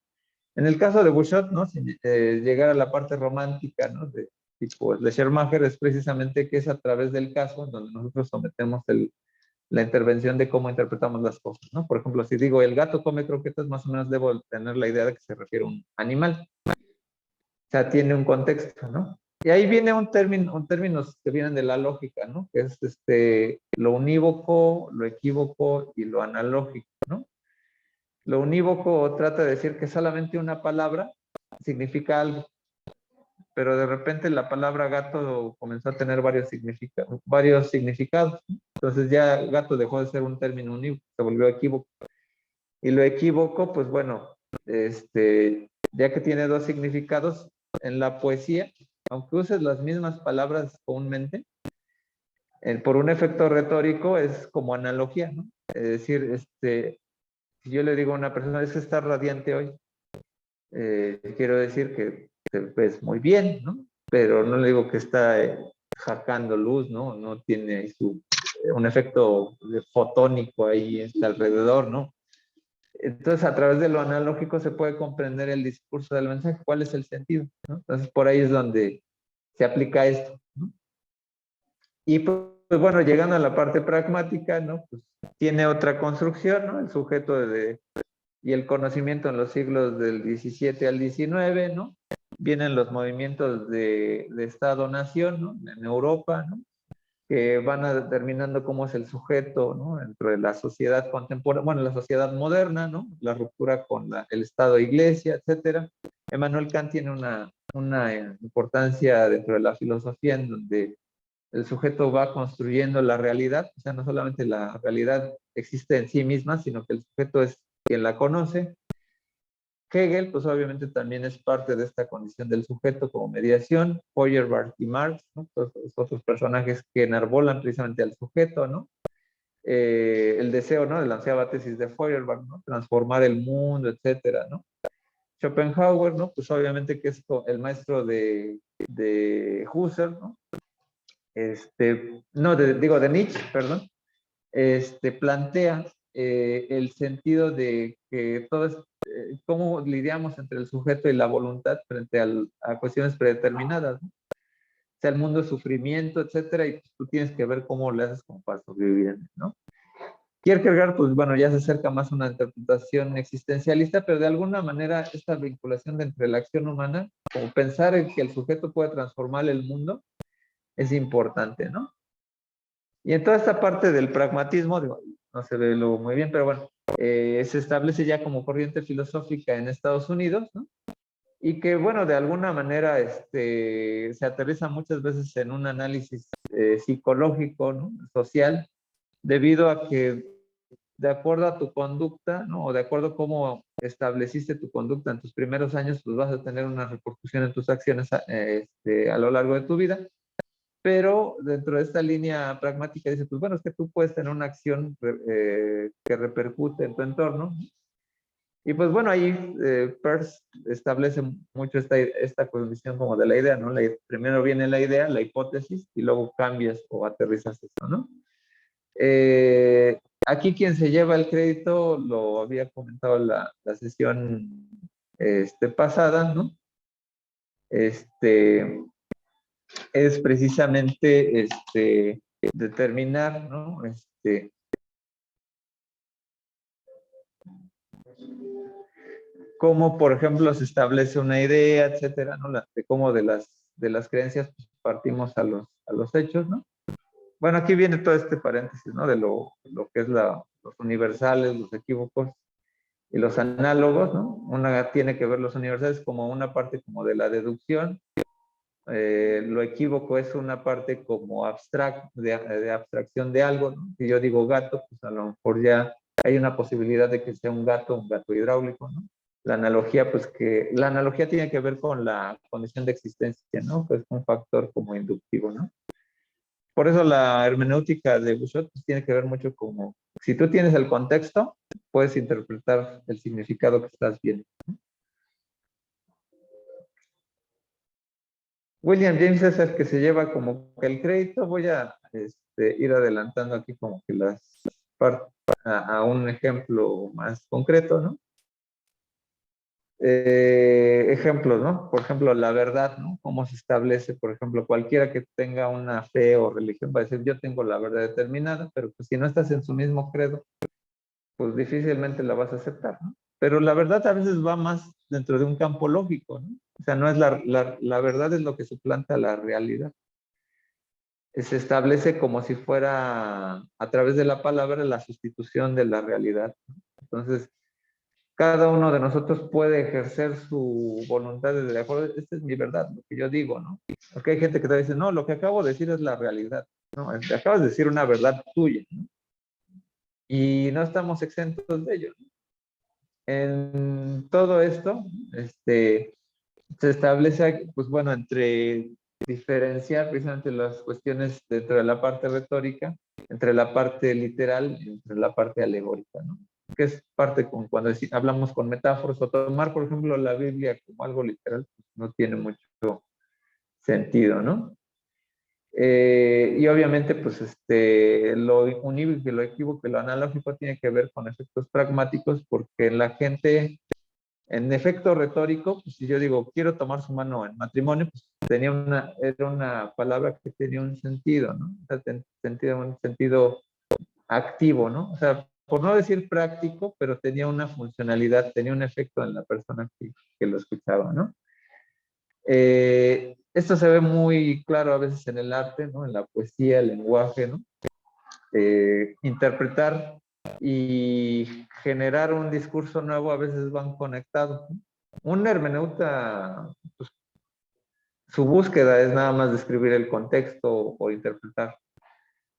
En el caso de Bouchet, ¿no? Si, llegar a la parte romántica, ¿no? De tipo Schleiermacher es precisamente que es a través del caso donde nosotros sometemos la intervención de cómo interpretamos las cosas, ¿no? Por ejemplo, si digo el gato come croquetas, más o menos debo tener la idea de que se refiere a un animal. O sea, tiene un contexto, ¿no? Y ahí viene un términos que vienen de la lógica, ¿no? Que es lo unívoco, lo equívoco y lo analógico, ¿no? Lo unívoco trata de decir que solamente una palabra significa algo, pero de repente la palabra gato comenzó a tener varios significados, ¿no? Entonces ya gato dejó de ser un término unívoco, se volvió equívoco. Y lo equívoco, pues bueno, ya que tiene dos significados, en la poesía, aunque uses las mismas palabras comúnmente, por un efecto retórico es como analogía, ¿no? Es decir, si yo le digo a una persona, es que está radiante hoy, quiero decir que te ves muy bien, ¿no? Pero no le digo que está sacando luz, ¿no? No tiene un efecto fotónico ahí alrededor, ¿no? Entonces, a través de lo analógico se puede comprender el discurso del mensaje, cuál es el sentido, ¿no? Entonces, por ahí es donde se aplica esto, ¿no? Y pues, bueno, llegando a la parte pragmática, ¿no? Pues tiene otra construcción, ¿no? El sujeto y el conocimiento en los siglos del 17 al 19, ¿no? Vienen los movimientos de Estado-Nación, ¿no? En Europa, ¿no? Que van a determinando cómo es el sujeto, ¿no? Dentro de la sociedad contemporánea, bueno, la sociedad moderna, ¿no? La ruptura con el Estado-Iglesia, etcétera. Emmanuel Kant tiene una importancia dentro de la filosofía en donde el sujeto va construyendo la realidad, o sea, no solamente la realidad existe en sí misma, sino que el sujeto es quien la conoce. Hegel, pues obviamente también es parte de esta condición del sujeto como mediación. Feuerbach y Marx, ¿no? Todos los otros personajes que enarbolan precisamente al sujeto, ¿no? El deseo, ¿no? De la ansiaba tesis de Feuerbach, ¿no? Transformar el mundo, etcétera, ¿no? Schopenhauer, ¿no? Pues obviamente que es el maestro de Husserl, ¿no? Digo, de Nietzsche, perdón, plantea el sentido de que todo es cómo lidiamos entre el sujeto y la voluntad frente a cuestiones predeterminadas, ¿no? O sea, el mundo es sufrimiento, etcétera, y tú tienes que ver cómo le haces como para sobrevivir, ¿no? Kierkegaard, pues bueno, ya se acerca más a una interpretación existencialista, pero de alguna manera esta vinculación entre la acción humana, como pensar en que el sujeto puede transformar el mundo, es importante, ¿no? Y en toda esta parte del pragmatismo, digo, no se ve luego muy bien, pero bueno, se establece ya como corriente filosófica en Estados Unidos, ¿no? Y que, bueno, de alguna manera se aterriza muchas veces en un análisis psicológico, ¿no? Social, debido a que de acuerdo a tu conducta, ¿no? O de acuerdo a cómo estableciste tu conducta en tus primeros años, pues vas a tener una repercusión en tus acciones a lo largo de tu vida. Pero dentro de esta línea pragmática dice, pues bueno, es que tú puedes tener una acción que repercute en tu entorno. Y pues bueno, ahí Peirce establece mucho esta condición como de la idea, ¿no? Primero viene la idea, la hipótesis, y luego cambias o aterrizas eso, ¿no? Aquí quien se lleva el crédito, lo había comentado la sesión pasada, ¿no? Es precisamente determinar, ¿no? Cómo, por ejemplo, se establece una idea, etcétera, ¿no? De cómo de las creencias pues, partimos a los hechos, ¿no? Bueno, aquí viene todo este paréntesis, ¿no? De lo que es los universales, los equívocos y los análogos, ¿no? Una tiene que ver los universales como una parte como de la deducción. Lo equívoco es una parte como de abstracción de algo, ¿no? Si yo digo gato, pues a lo mejor ya hay una posibilidad de que sea un gato hidráulico, ¿no? La analogía tiene que ver con la condición de existencia, ¿no? Pues un factor como inductivo, ¿no? Por eso la hermenéutica de Bouchot pues, tiene que ver mucho como, si tú tienes el contexto, puedes interpretar el significado que estás viendo. William James es el que se lleva como que el crédito. Voy a ir adelantando aquí como que a un ejemplo más concreto, ¿no? Ejemplos, ¿no? Por ejemplo, la verdad, ¿no? Cómo se establece, por ejemplo, cualquiera que tenga una fe o religión va a decir, yo tengo la verdad determinada, pero pues si no estás en su mismo credo, pues difícilmente la vas a aceptar, ¿no? Pero la verdad a veces va más dentro de un campo lógico, ¿no? O sea, no es la verdad es lo que suplanta la realidad. Se establece como si fuera a través de la palabra la sustitución de la realidad, ¿no? Entonces, cada uno de nosotros puede ejercer su voluntad de acuerdo, esta es mi verdad, lo que yo digo, ¿no? Porque hay gente que te dice, no, lo que acabo de decir es la realidad, ¿no? Acabas de decir una verdad tuya, ¿no? Y no estamos exentos de ello, ¿no? En todo esto, se establece, pues bueno, entre diferenciar precisamente las cuestiones dentro de la parte retórica, entre la parte literal y entre la parte alegórica, ¿no? Que es parte con cuando hablamos con metáforas o tomar, por ejemplo, la Biblia como algo literal, pues no tiene mucho sentido, ¿no? Y obviamente, pues, lo unívoco, lo equívoco y lo analógico tiene que ver con efectos pragmáticos, porque la gente, en efecto retórico, pues si yo digo, quiero tomar su mano en matrimonio, pues era una palabra que tenía un sentido, ¿no? O sea, un sentido activo, ¿no? O sea, por no decir práctico, pero tenía una funcionalidad, tenía un efecto en la persona que lo escuchaba, ¿no? Esto se ve muy claro a veces en el arte, ¿no? En la poesía, el lenguaje, ¿no? Interpretar y generar un discurso nuevo a veces van conectados, ¿no? Un hermeneuta, pues, su búsqueda es nada más describir el contexto o interpretar,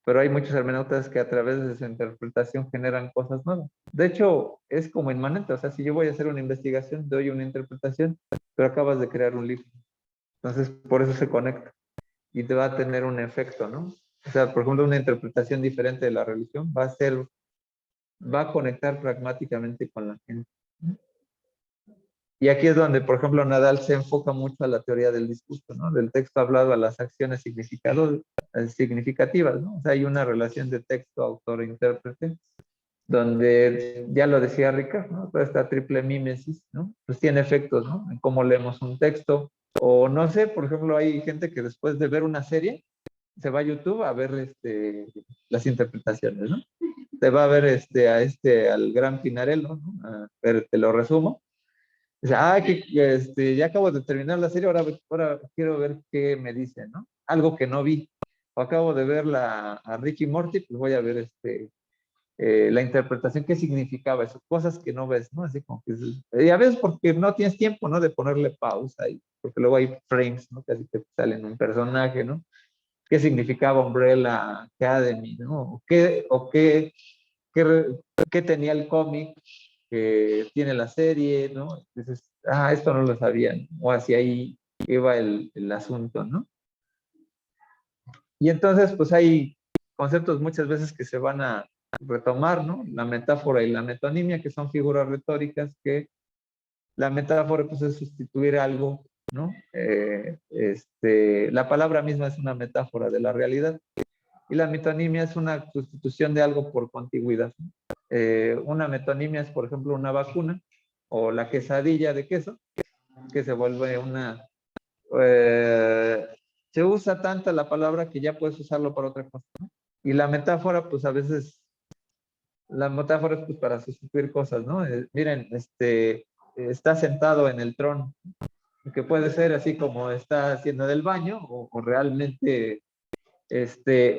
pero hay muchos hermeneutas que a través de su interpretación generan cosas nuevas. De hecho, es como inmanente, o sea, si yo voy a hacer una investigación, doy una interpretación, pero acabas de crear un libro. Entonces, por eso se conecta y te va a tener un efecto, ¿no? O sea, por ejemplo, una interpretación diferente de la religión va a conectar pragmáticamente con la gente. Y aquí es donde, por ejemplo, Nadal se enfoca mucho a la teoría del discurso, ¿no? Del texto hablado a las acciones significativas, ¿no? O sea, hay una relación de texto, autor e intérprete, donde, ya lo decía Ricardo, ¿no? Toda esta triple mímesis, ¿no? Pues tiene efectos, ¿no? En cómo leemos un texto, o no sé, por ejemplo, hay gente que después de ver una serie, se va a YouTube a ver las interpretaciones, ¿no? Te va a ver al gran Pinarello, ¿no? A ver, te lo resumo. Dice, ya acabo de terminar la serie, ahora quiero ver qué me dicen, ¿no? Algo que no vi. O acabo de ver a Ricky Morty, pues voy a ver la interpretación, qué significaba eso, cosas que no ves, ¿no? Así como que, y a veces porque no tienes tiempo, ¿no? De ponerle pausa ahí, porque luego hay frames, ¿no? Casi te salen un personaje, ¿no? ¿Qué significaba Umbrella Academy, ¿no? Qué, qué tenía el cómic que tiene la serie, ¿no? Entonces, esto no lo sabían, o hacia ahí iba el asunto, ¿no? Y entonces, pues hay conceptos muchas veces que se van a retomar, ¿no? La metáfora y la metonimia, que son figuras retóricas que la metáfora, pues, es sustituir algo, ¿no? La palabra misma es una metáfora de la realidad. Y la metonimia es una sustitución de algo por contigüidad. Una metonimia es, por ejemplo, una vacuna o la quesadilla de queso, que se vuelve una... se usa tanto la palabra que ya puedes usarlo para otra cosa, ¿no? Y la metáfora, pues a veces, la metáfora es pues, para sustituir cosas, ¿no? Miren, está sentado en el trono, que puede ser así como está haciendo del baño o realmente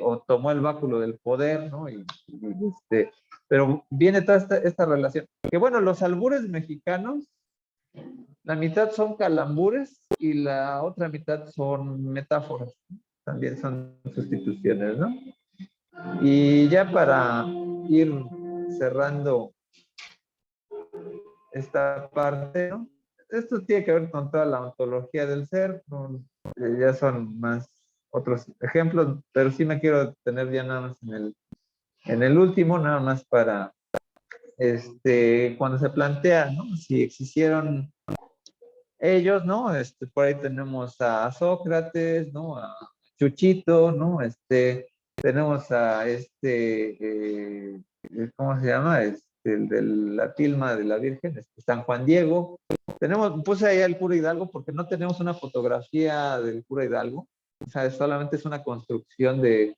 o tomó el báculo del poder, ¿no? Pero viene toda esta relación. Que bueno, los albures mexicanos, la mitad son calambures y la otra mitad son metáforas. También son sustituciones, ¿no? Y ya para ir cerrando esta parte, ¿no? Esto tiene que ver con toda la ontología del ser, ¿no? Ya son más otros ejemplos, pero sí me quiero detener ya nada más en el último, nada más para, cuando se plantea, ¿no? Si existieron ellos, ¿no? Por ahí tenemos a Sócrates, ¿no? A Chuchito, ¿no? Tenemos a ¿cómo se llama? El de la tilma de la Virgen, San Juan Diego. Puse ahí al cura Hidalgo porque no tenemos una fotografía del cura Hidalgo. O sea, solamente es una construcción de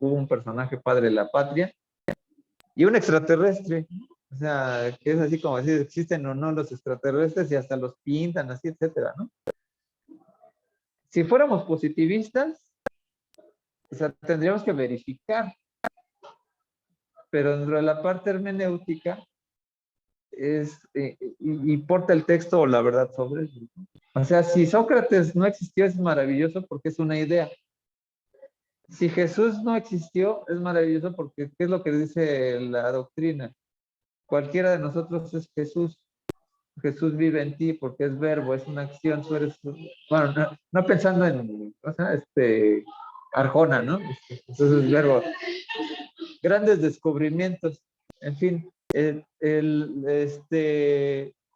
hubo un personaje padre de la patria y un extraterrestre. O sea, que es así como decir, existen o no los extraterrestres y hasta los pintan, así, etcétera, ¿no? Si fuéramos positivistas, o sea, tendríamos que verificar, pero dentro de la parte hermenéutica importa el texto o la verdad sobre eso. O sea, si Sócrates no existió es maravilloso porque es una idea. Si Jesús no existió es maravilloso porque ¿qué es lo que dice la doctrina? Cualquiera de nosotros es Jesús. Jesús vive en ti porque es verbo, es una acción, tú eres, bueno, no pensando en, o sea, Arjona, ¿no? Jesús es verbo. Grandes descubrimientos, en fin,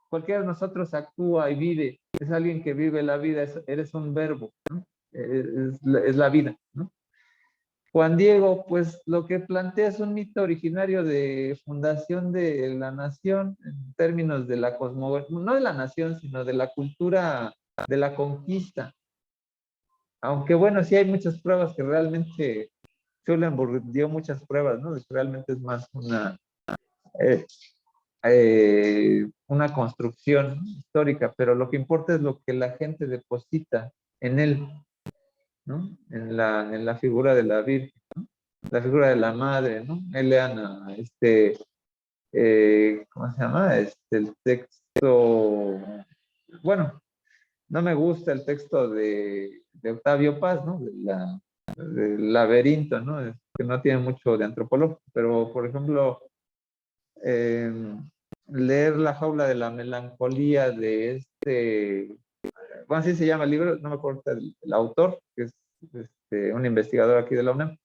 cualquiera de nosotros actúa y vive, es alguien que vive la vida, eres un verbo, ¿no? Es la vida, ¿no? Juan Diego, pues lo que plantea es un mito originario de fundación de la nación en términos de la cosmogonía, no de la nación, sino de la cultura de la conquista. Aunque bueno, sí hay muchas pruebas que realmente Schulenburg dio muchas pruebas, ¿no? Realmente es más una construcción histórica, pero lo que importa es lo que la gente deposita en él, ¿no? En la figura de la Virgen, ¿no? La figura de la madre, ¿no? Eleana, ¿cómo se llama? El texto, bueno, no me gusta el texto de Octavio Paz, ¿no? Del laberinto, ¿no? Que no tiene mucho de antropológico, pero por ejemplo, leer La jaula de la melancolía de bueno, así se llama el libro, no me acuerdo el autor, que es un investigador aquí de la UNAM,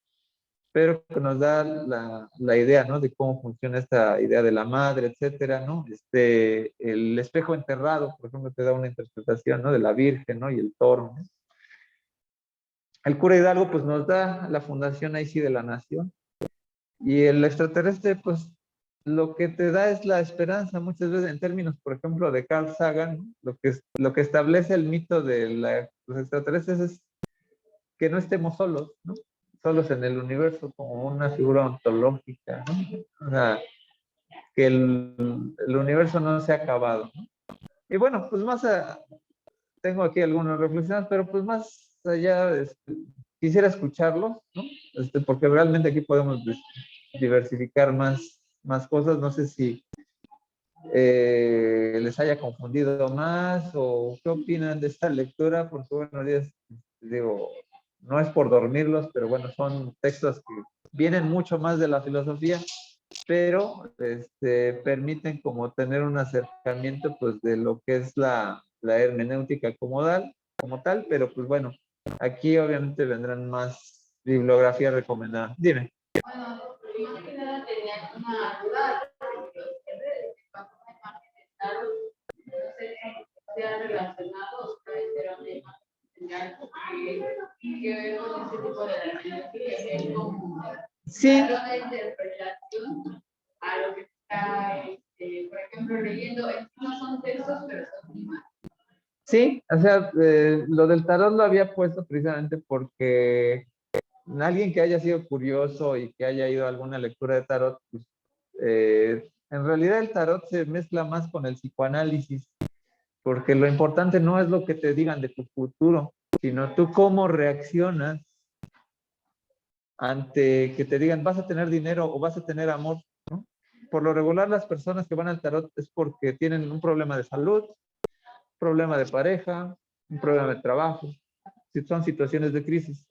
pero que nos da la idea, ¿no? De cómo funciona esta idea de la madre, etcétera, ¿no? El espejo enterrado, por ejemplo, te da una interpretación, ¿no? De la Virgen, ¿no? Y el toro, ¿no? El cura Hidalgo, pues nos da la fundación ahí sí de la nación. Y el extraterrestre, pues lo que te da es la esperanza, muchas veces en términos, por ejemplo, de Carl Sagan, ¿no? Lo que establece el mito de los extraterrestres es que no estemos solos, ¿no? Solos en el universo como una figura ontológica, ¿no? O sea, que el universo no se ha acabado, ¿no? Y bueno, pues tengo aquí algunas reflexiones, pero pues más allá, quisiera escucharlos, ¿no? Porque realmente aquí podemos diversificar más cosas. No sé si les haya confundido más o qué opinan de esta lectura, porque bueno, digo, no es por dormirlos, pero bueno, son textos que vienen mucho más de la filosofía, pero permiten como tener un acercamiento pues de lo que es la hermenéutica como tal, pero pues bueno, aquí obviamente vendrán más bibliografía recomendada. Dime. Bueno, más que nada tenía una duda, no sé si sea relacionado o sea un tema que ver con ese tipo de hermenéutica, que es como Sí. una interpretación a lo que está, por ejemplo, leyendo. No son textos, pero son imágenes. Sí, o sea, lo del tarot lo había puesto precisamente porque alguien que haya sido curioso y que haya ido a alguna lectura de tarot, pues, en realidad el tarot se mezcla más con el psicoanálisis, porque lo importante no es lo que te digan de tu futuro, sino tú cómo reaccionas ante que te digan vas a tener dinero o vas a tener amor, ¿no? por lo regular las personas que van al tarot es porque tienen un problema de salud, problema de pareja, un problema de trabajo, si son situaciones de crisis.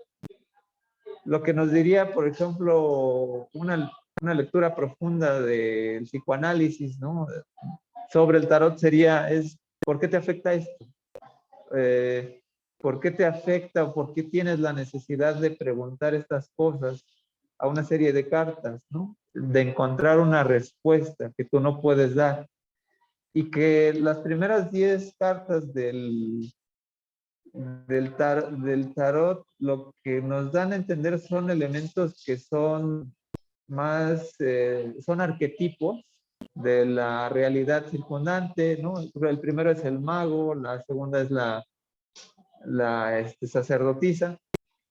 Lo que nos diría, por ejemplo, una lectura profunda del psicoanálisis, ¿no? Sobre el tarot sería, ¿por qué te afecta esto? ¿Por qué te afecta o por qué tienes la necesidad de preguntar estas cosas a una serie de cartas, ¿no? De encontrar una respuesta que tú no puedes dar. Y que las primeras 10 cartas del tarot lo que nos dan a entender son elementos que son más, son arquetipos de la realidad circundante, ¿no? El primero es el mago, la segunda es la sacerdotisa.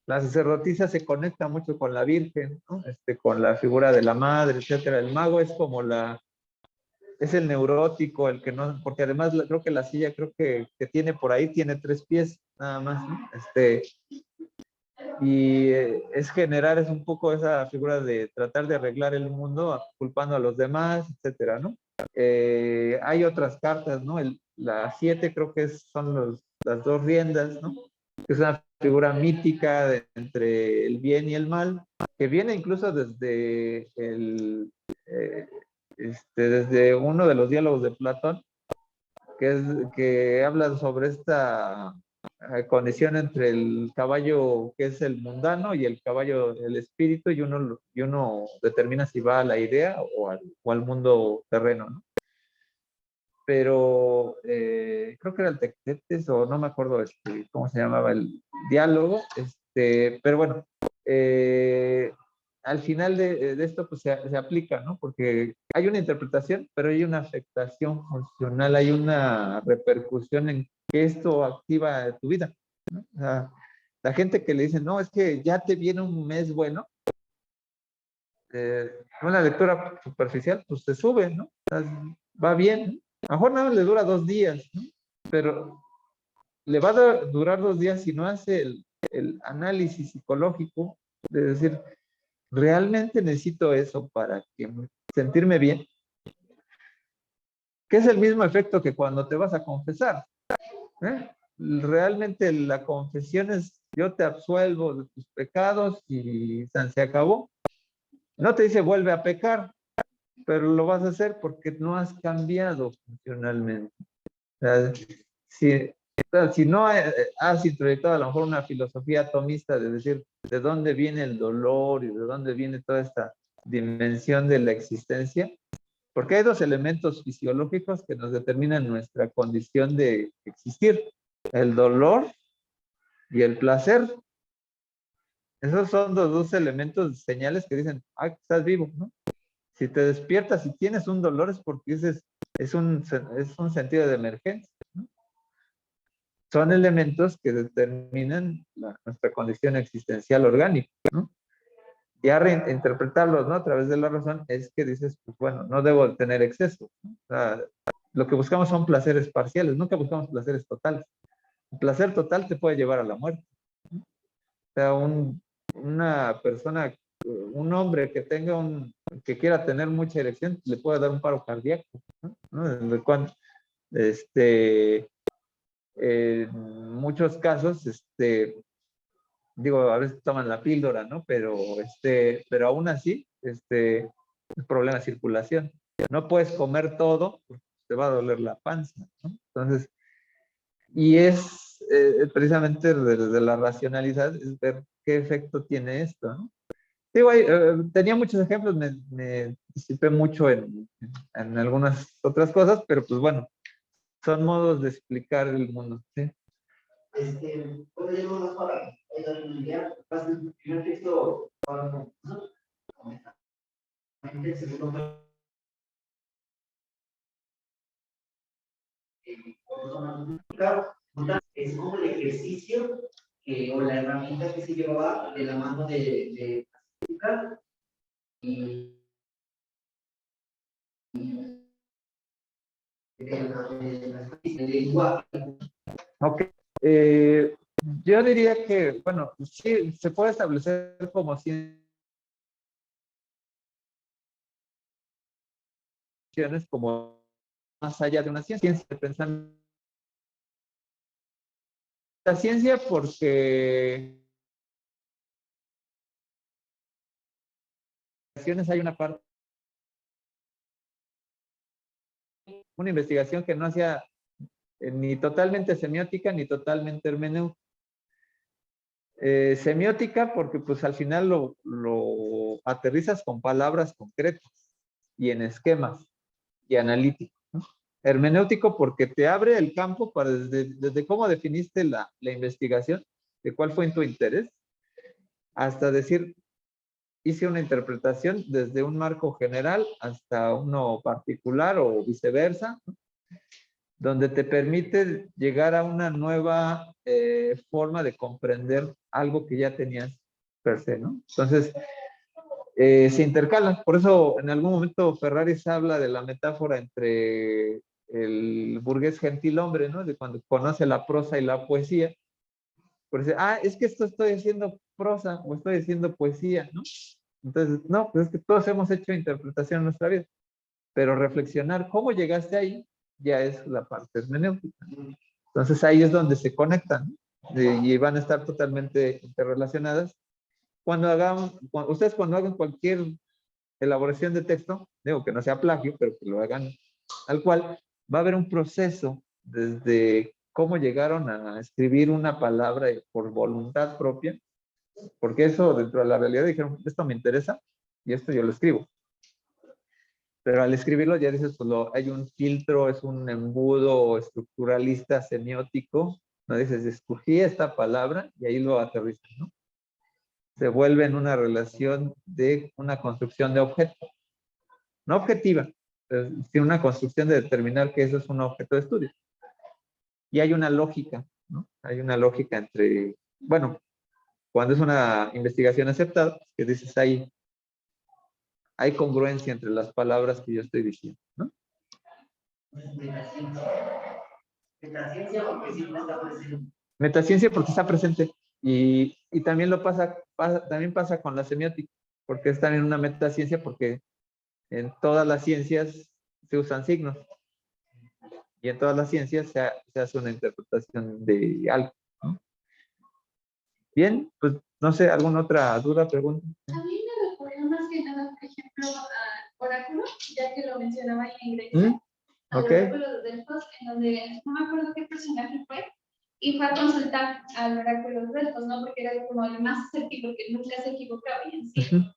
La sacerdotisa se conecta mucho con la Virgen, ¿no? Con la figura de la madre, etcétera. El mago es como es el neurótico, el que no, porque además creo que la silla, creo que tiene por ahí, tiene 3 pies, nada más, ¿no? Y es generar, es un poco esa figura de tratar de arreglar el mundo culpando a los demás, etcétera, ¿no? Hay otras cartas, ¿no? La 7 creo que son las 2 riendas, ¿no? Que es una figura mítica entre el bien y el mal, que viene incluso desde desde uno de los diálogos de Platón, que habla sobre esta condición entre el caballo que es el mundano y el caballo del espíritu, y uno determina si va a la idea o al mundo terreno, ¿no? Pero creo que era el Tectetes, o no me acuerdo cómo se llamaba el diálogo, pero bueno, al final de esto pues se aplica, ¿no? Porque hay una interpretación, pero hay una afectación funcional, hay una repercusión en que esto activa tu vida, ¿no? O sea, la gente que le dice, no, es que ya te viene un mes bueno, una lectura superficial, pues se sube, ¿no? O sea, va bien, ¿no? A lo mejor nada más le dura 2 días, ¿no? Pero le va a durar 2 días si no hace el análisis psicológico de decir, ¿realmente necesito eso para sentirme bien? Que es el mismo efecto que cuando te vas a confesar, ¿eh? Realmente la confesión es, yo te absuelvo de tus pecados y se acabó. No te dice vuelve a pecar, pero lo vas a hacer porque no has cambiado funcionalmente. O sea, si no has introyectado a lo mejor una filosofía atomista de decir de dónde viene el dolor y de dónde viene toda esta dimensión de la existencia, porque hay 2 elementos fisiológicos que nos determinan nuestra condición de existir, el dolor y el placer. Esos son los 2 elementos señales que dicen, ah, estás vivo, ¿no? Si te despiertas y tienes un dolor es porque es un sentido de emergencia, ¿no? Son elementos que determinan nuestra condición existencial orgánica, ¿no? Ya reinterpretarlos, ¿no? A través de la razón es que dices, pues bueno, no debo tener exceso, ¿no? O sea, lo que buscamos son placeres parciales, nunca buscamos placeres totales. El placer total te puede llevar a la muerte, ¿no? O sea, una persona, un hombre que quiera tener mucha erección, le puede dar un paro cardíaco, ¿no? Cuando, en muchos casos, digo, a veces toman la píldora, ¿no? Pero aún así, es problema de circulación. No puedes comer todo, porque te va a doler la panza, ¿no? Entonces, y es precisamente de la racionalidad, es ver qué efecto tiene esto, ¿no? Digo, tenía muchos ejemplos, me disipé mucho en algunas otras cosas, pero pues bueno, son modos de explicar el mundo, ¿sí? ¿Cómo le llamo para el primer texto? El segundo, claro, es como el ejercicio o la herramienta que se llevaba de la mano de y el lenguaje. Ok. Yo diría que, bueno, sí, se puede establecer como si como más allá de una ciencia de pensamiento. La ciencia porque hay una parte, una investigación que no hacía ni totalmente semiótica ni totalmente hermenéutica. Semiótica porque pues al final lo aterrizas con palabras concretas y en esquemas y analíticos, ¿no? Hermenéutico porque te abre el campo para desde cómo definiste la investigación, de cuál fue tu interés, hasta decir, hice una interpretación desde un marco general hasta uno particular o viceversa, ¿no? Donde te permite llegar a una nueva forma de comprender algo que ya tenías per se, ¿no? Entonces, se intercalan. Por eso, en algún momento, Ferraris habla de la metáfora entre el burgués gentilhombre, ¿no? De cuando conoce la prosa y la poesía. Por eso, es que esto estoy haciendo prosa o estoy haciendo poesía, ¿no? Entonces, no, pues es que todos hemos hecho interpretación en nuestra vida, pero reflexionar cómo llegaste ahí ya es la parte hermenéutica. Entonces ahí es donde se conectan, ¿no? Y van a estar totalmente interrelacionadas. Ustedes cuando hagan cualquier elaboración de texto, digo que no sea plagio, pero que lo hagan tal cual, va a haber un proceso desde cómo llegaron a escribir una palabra por voluntad propia, porque eso dentro de la realidad dijeron, esto me interesa y esto yo lo escribo. Pero al escribirlo ya dices, pues hay un filtro, es un embudo estructuralista, semiótico, ¿no? Dices, escogí esta palabra y ahí lo aterrizan, ¿no? Se vuelve en una relación de una construcción de objeto. No objetiva, sino una construcción de determinar que eso es un objeto de estudio. Y hay una lógica, ¿no? Hay una lógica entre, bueno, cuando es una investigación aceptada, que dices, hay congruencia entre las palabras que yo estoy diciendo, ¿no? Metaciencia porque siempre está presente. Metaciencia porque está presente. Y también también pasa con la semiótica, porque es también una metaciencia porque en todas las ciencias se usan signos. Y en todas las ciencias se hace una interpretación de algo, ¿no? Bien, pues no sé, ¿alguna otra duda, pregunta? A mí me recuerda más que nada, por ejemplo, al oráculo, ya que lo mencionaba ahí en Grecia, al oráculo de Delfos, en donde no me acuerdo qué personaje fue, y fue a consultar al oráculo de Delfos, ¿no? Porque era como el más asertivo, que nunca se equivocaba, y en sí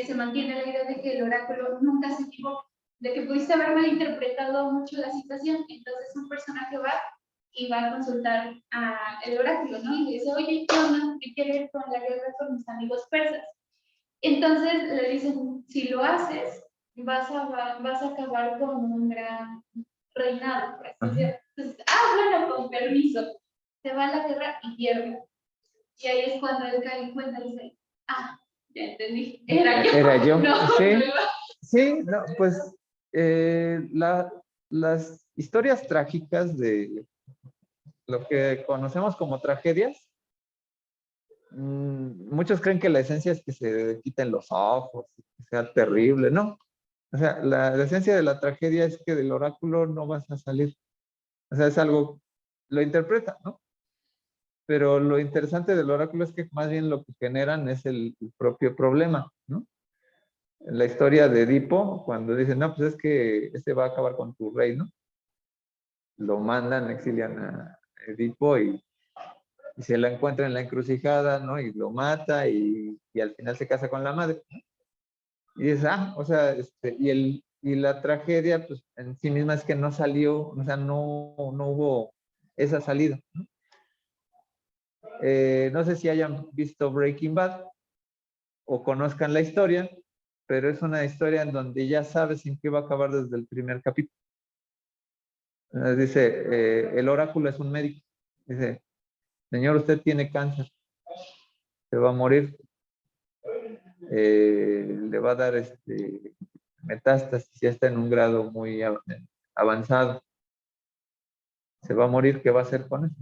se mantiene la idea de que el oráculo nunca se equivoca, de que pudiste haber malinterpretado mucho la situación, entonces un personaje va y va a consultar al oráculo, ¿no? Y le dice, oye, ¿qué onda? ¿Qué quiero ir con la guerra con mis amigos persas? Entonces le dicen, si lo haces, vas a acabar con un gran reinado, por así decirlo. Entonces, bueno, con permiso. Se va a la guerra y pierde. Y ahí es cuando él cae en cuenta y dice, ya entendí, era yo. Era yo, no, sí. no iba. Sí, no, pues las historias trágicas de lo que conocemos como tragedias, muchos creen que la esencia es que se quiten los ojos, que sea terrible, ¿no? O sea, la esencia de la tragedia es que del oráculo no vas a salir. O sea, es algo, lo interpreta, ¿no? Pero lo interesante del oráculo es que más bien lo que generan es el propio problema, ¿no? La historia de Edipo, cuando dicen, no, pues es que este va a acabar con tu reino, lo mandan, exilian a Edipo y se la encuentra en la encrucijada, ¿no? Y lo mata y al final se casa con la madre, ¿no? Y dices, o sea, y la tragedia, pues en sí misma es que no salió, o sea, no hubo esa salida, ¿no? No sé si hayan visto Breaking Bad o conozcan la historia, pero es una historia en donde ya sabes en qué va a acabar desde el primer capítulo. Dice, el oráculo es un médico. Dice, señor, usted tiene cáncer, se va a morir, le va a dar metástasis, ya está en un grado muy avanzado, se va a morir, ¿qué va a hacer con eso?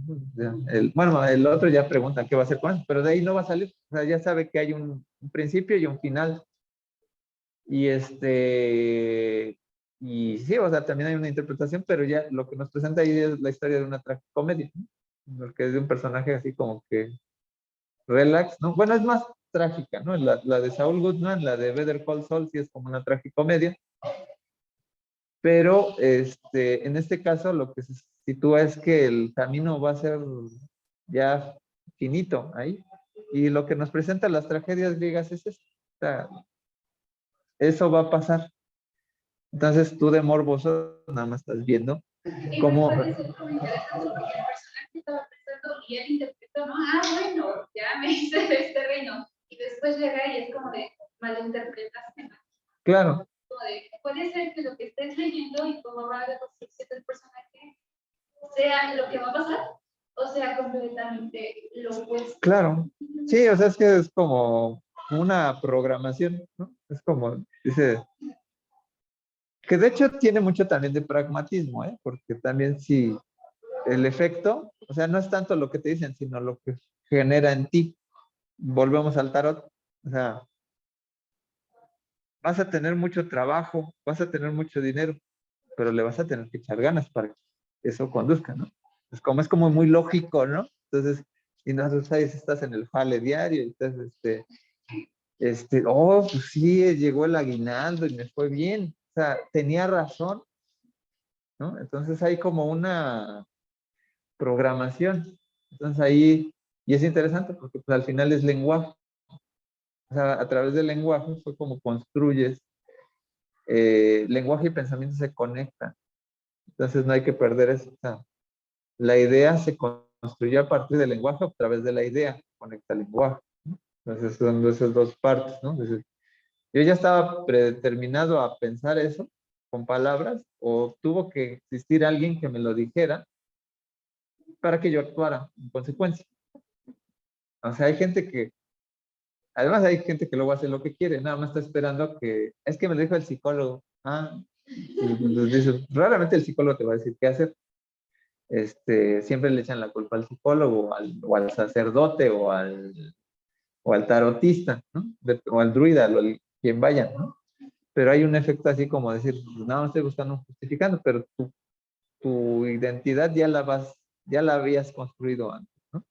Bueno, el otro ya pregunta qué va a hacer con eso, pero de ahí no va a salir, o sea, ya sabe que hay un principio y un final. Y Y sí, o sea, también hay una interpretación, pero ya lo que nos presenta ahí es la historia de una tragicomedia, ¿no? Porque es de un personaje así como que relax, ¿no? Bueno, es más trágica, ¿no? La de Saul Goodman, la de Better Call Saul, sí es como una tragicomedia, pero en este caso lo que se sitúa es que el camino va a ser ya finito ahí, y lo que nos presenta las tragedias griegas es eso, o sea, eso va a pasar. Entonces tú de morboso nada más estás viendo Y me cómo, parece como interesante porque el personaje estaba pensando y él interpretó, ¿no? Ah, bueno, ya me hice de este reino. Y después llega y es como de malinterpretaste, ¿no? claro, Como de, puede ser que lo que estés leyendo y cómo va la construcción del personaje sea lo que va a pasar o sea completamente lo opuesto. claro, sí, o sea, es que es como una programación, ¿no? Es como, dice, que de hecho tiene mucho también de pragmatismo, ¿eh? Porque también si el efecto, o sea, no es tanto lo que te dicen, sino lo que genera en ti. Volvemos al tarot, o sea, vas a tener mucho trabajo, vas a tener mucho dinero, pero le vas a tener que echar ganas para que eso conduzca, ¿no? Es como muy lógico, ¿no? Entonces, y nosotros ahí estás en el jale diario, y estás, oh, pues sí, llegó el aguinaldo y me fue bien, o sea, tenía razón, ¿no? Entonces hay como una programación, entonces ahí, y es interesante porque pues, al final es lenguaje, o sea, a través del lenguaje fue como construyes, lenguaje y pensamiento se conectan, entonces no hay que perder eso, o sea, la idea se construye a partir del lenguaje a través de la idea, conecta el lenguaje, ¿no? Entonces son esas dos partes, ¿no? Entonces, yo ya estaba predeterminado a pensar eso con palabras o tuvo que existir alguien que me lo dijera para que yo actuara en consecuencia. O sea, además hay gente que luego hace lo que quiere, nada más está esperando que, es que me lo dijo el psicólogo. Ah, y pues dices, raramente el psicólogo te va a decir qué hacer. Siempre le echan la culpa al psicólogo o al sacerdote o al tarotista, ¿no? O al druida, quien vaya, ¿no? Pero hay un efecto así como decir, pues, no, estoy buscando un justificando, pero tu identidad ya la habías construido antes, ¿no?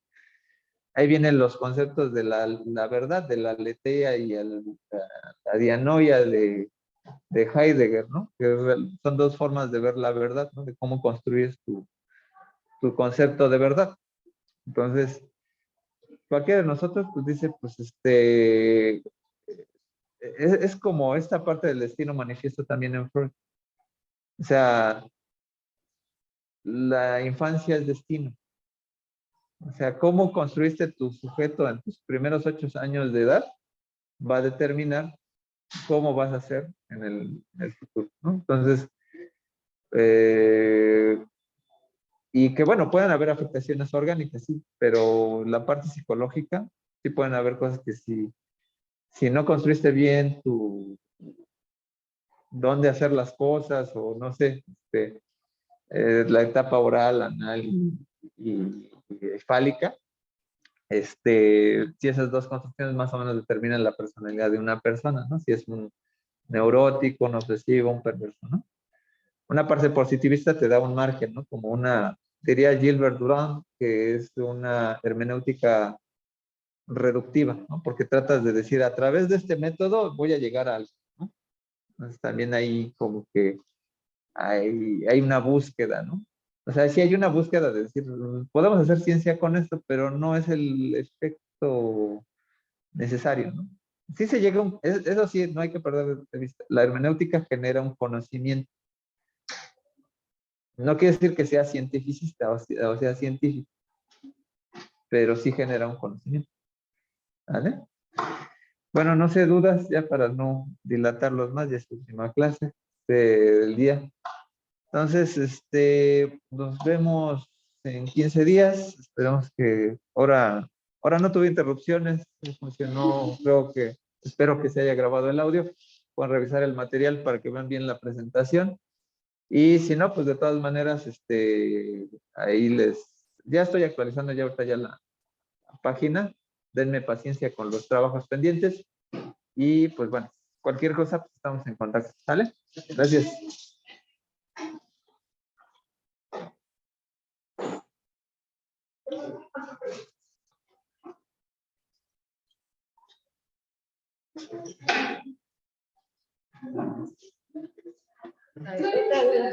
Ahí vienen los conceptos de la verdad, de la aletheia y la dianoia de Heidegger, ¿no? Que son dos formas de ver la verdad, ¿no? De cómo construyes tu concepto de verdad. Entonces, cualquiera de nosotros, pues dice, pues es como esta parte del destino manifiesto también en Freud. O sea, la infancia es destino. O sea, cómo construiste tu sujeto en tus primeros 8 años de edad va a determinar cómo vas a ser en el futuro, ¿no? Entonces, eh, y que bueno, pueden haber afectaciones orgánicas, sí, pero la parte psicológica, sí pueden haber cosas que si no construiste bien dónde hacer las cosas, o no sé, la etapa oral, anal y fálica, si esas dos construcciones más o menos determinan la personalidad de una persona, ¿no? Si es un neurótico, un obsesivo, un perverso, ¿no? Una parte positivista te da un margen, ¿no? Como diría Gilbert Durand, que es una hermenéutica reductiva, ¿no? Porque tratas de decir, a través de este método voy a llegar a algo, ¿no? Entonces también hay como que hay una búsqueda, ¿no? O sea, sí hay una búsqueda de decir, podemos hacer ciencia con esto, pero no es el efecto necesario, ¿no? Sí se llega eso sí, no hay que perder de vista. La hermenéutica genera un conocimiento. No quiere decir que sea cientificista o sea científico, pero sí genera un conocimiento, ¿vale? Bueno, no sé, dudas, ya para no dilatarlos más, ya es la última clase del día. Entonces, nos vemos en 15 días. Esperamos que ahora no tuve interrupciones, funcionó, espero que se haya grabado el audio. Pueden revisar el material para que vean bien la presentación. Y si no, pues de todas maneras, ahí ya estoy actualizando ya ahorita ya la página. Denme paciencia con los trabajos pendientes. Y pues bueno, cualquier cosa, pues estamos en contacto. ¿Sale? Gracias. Muy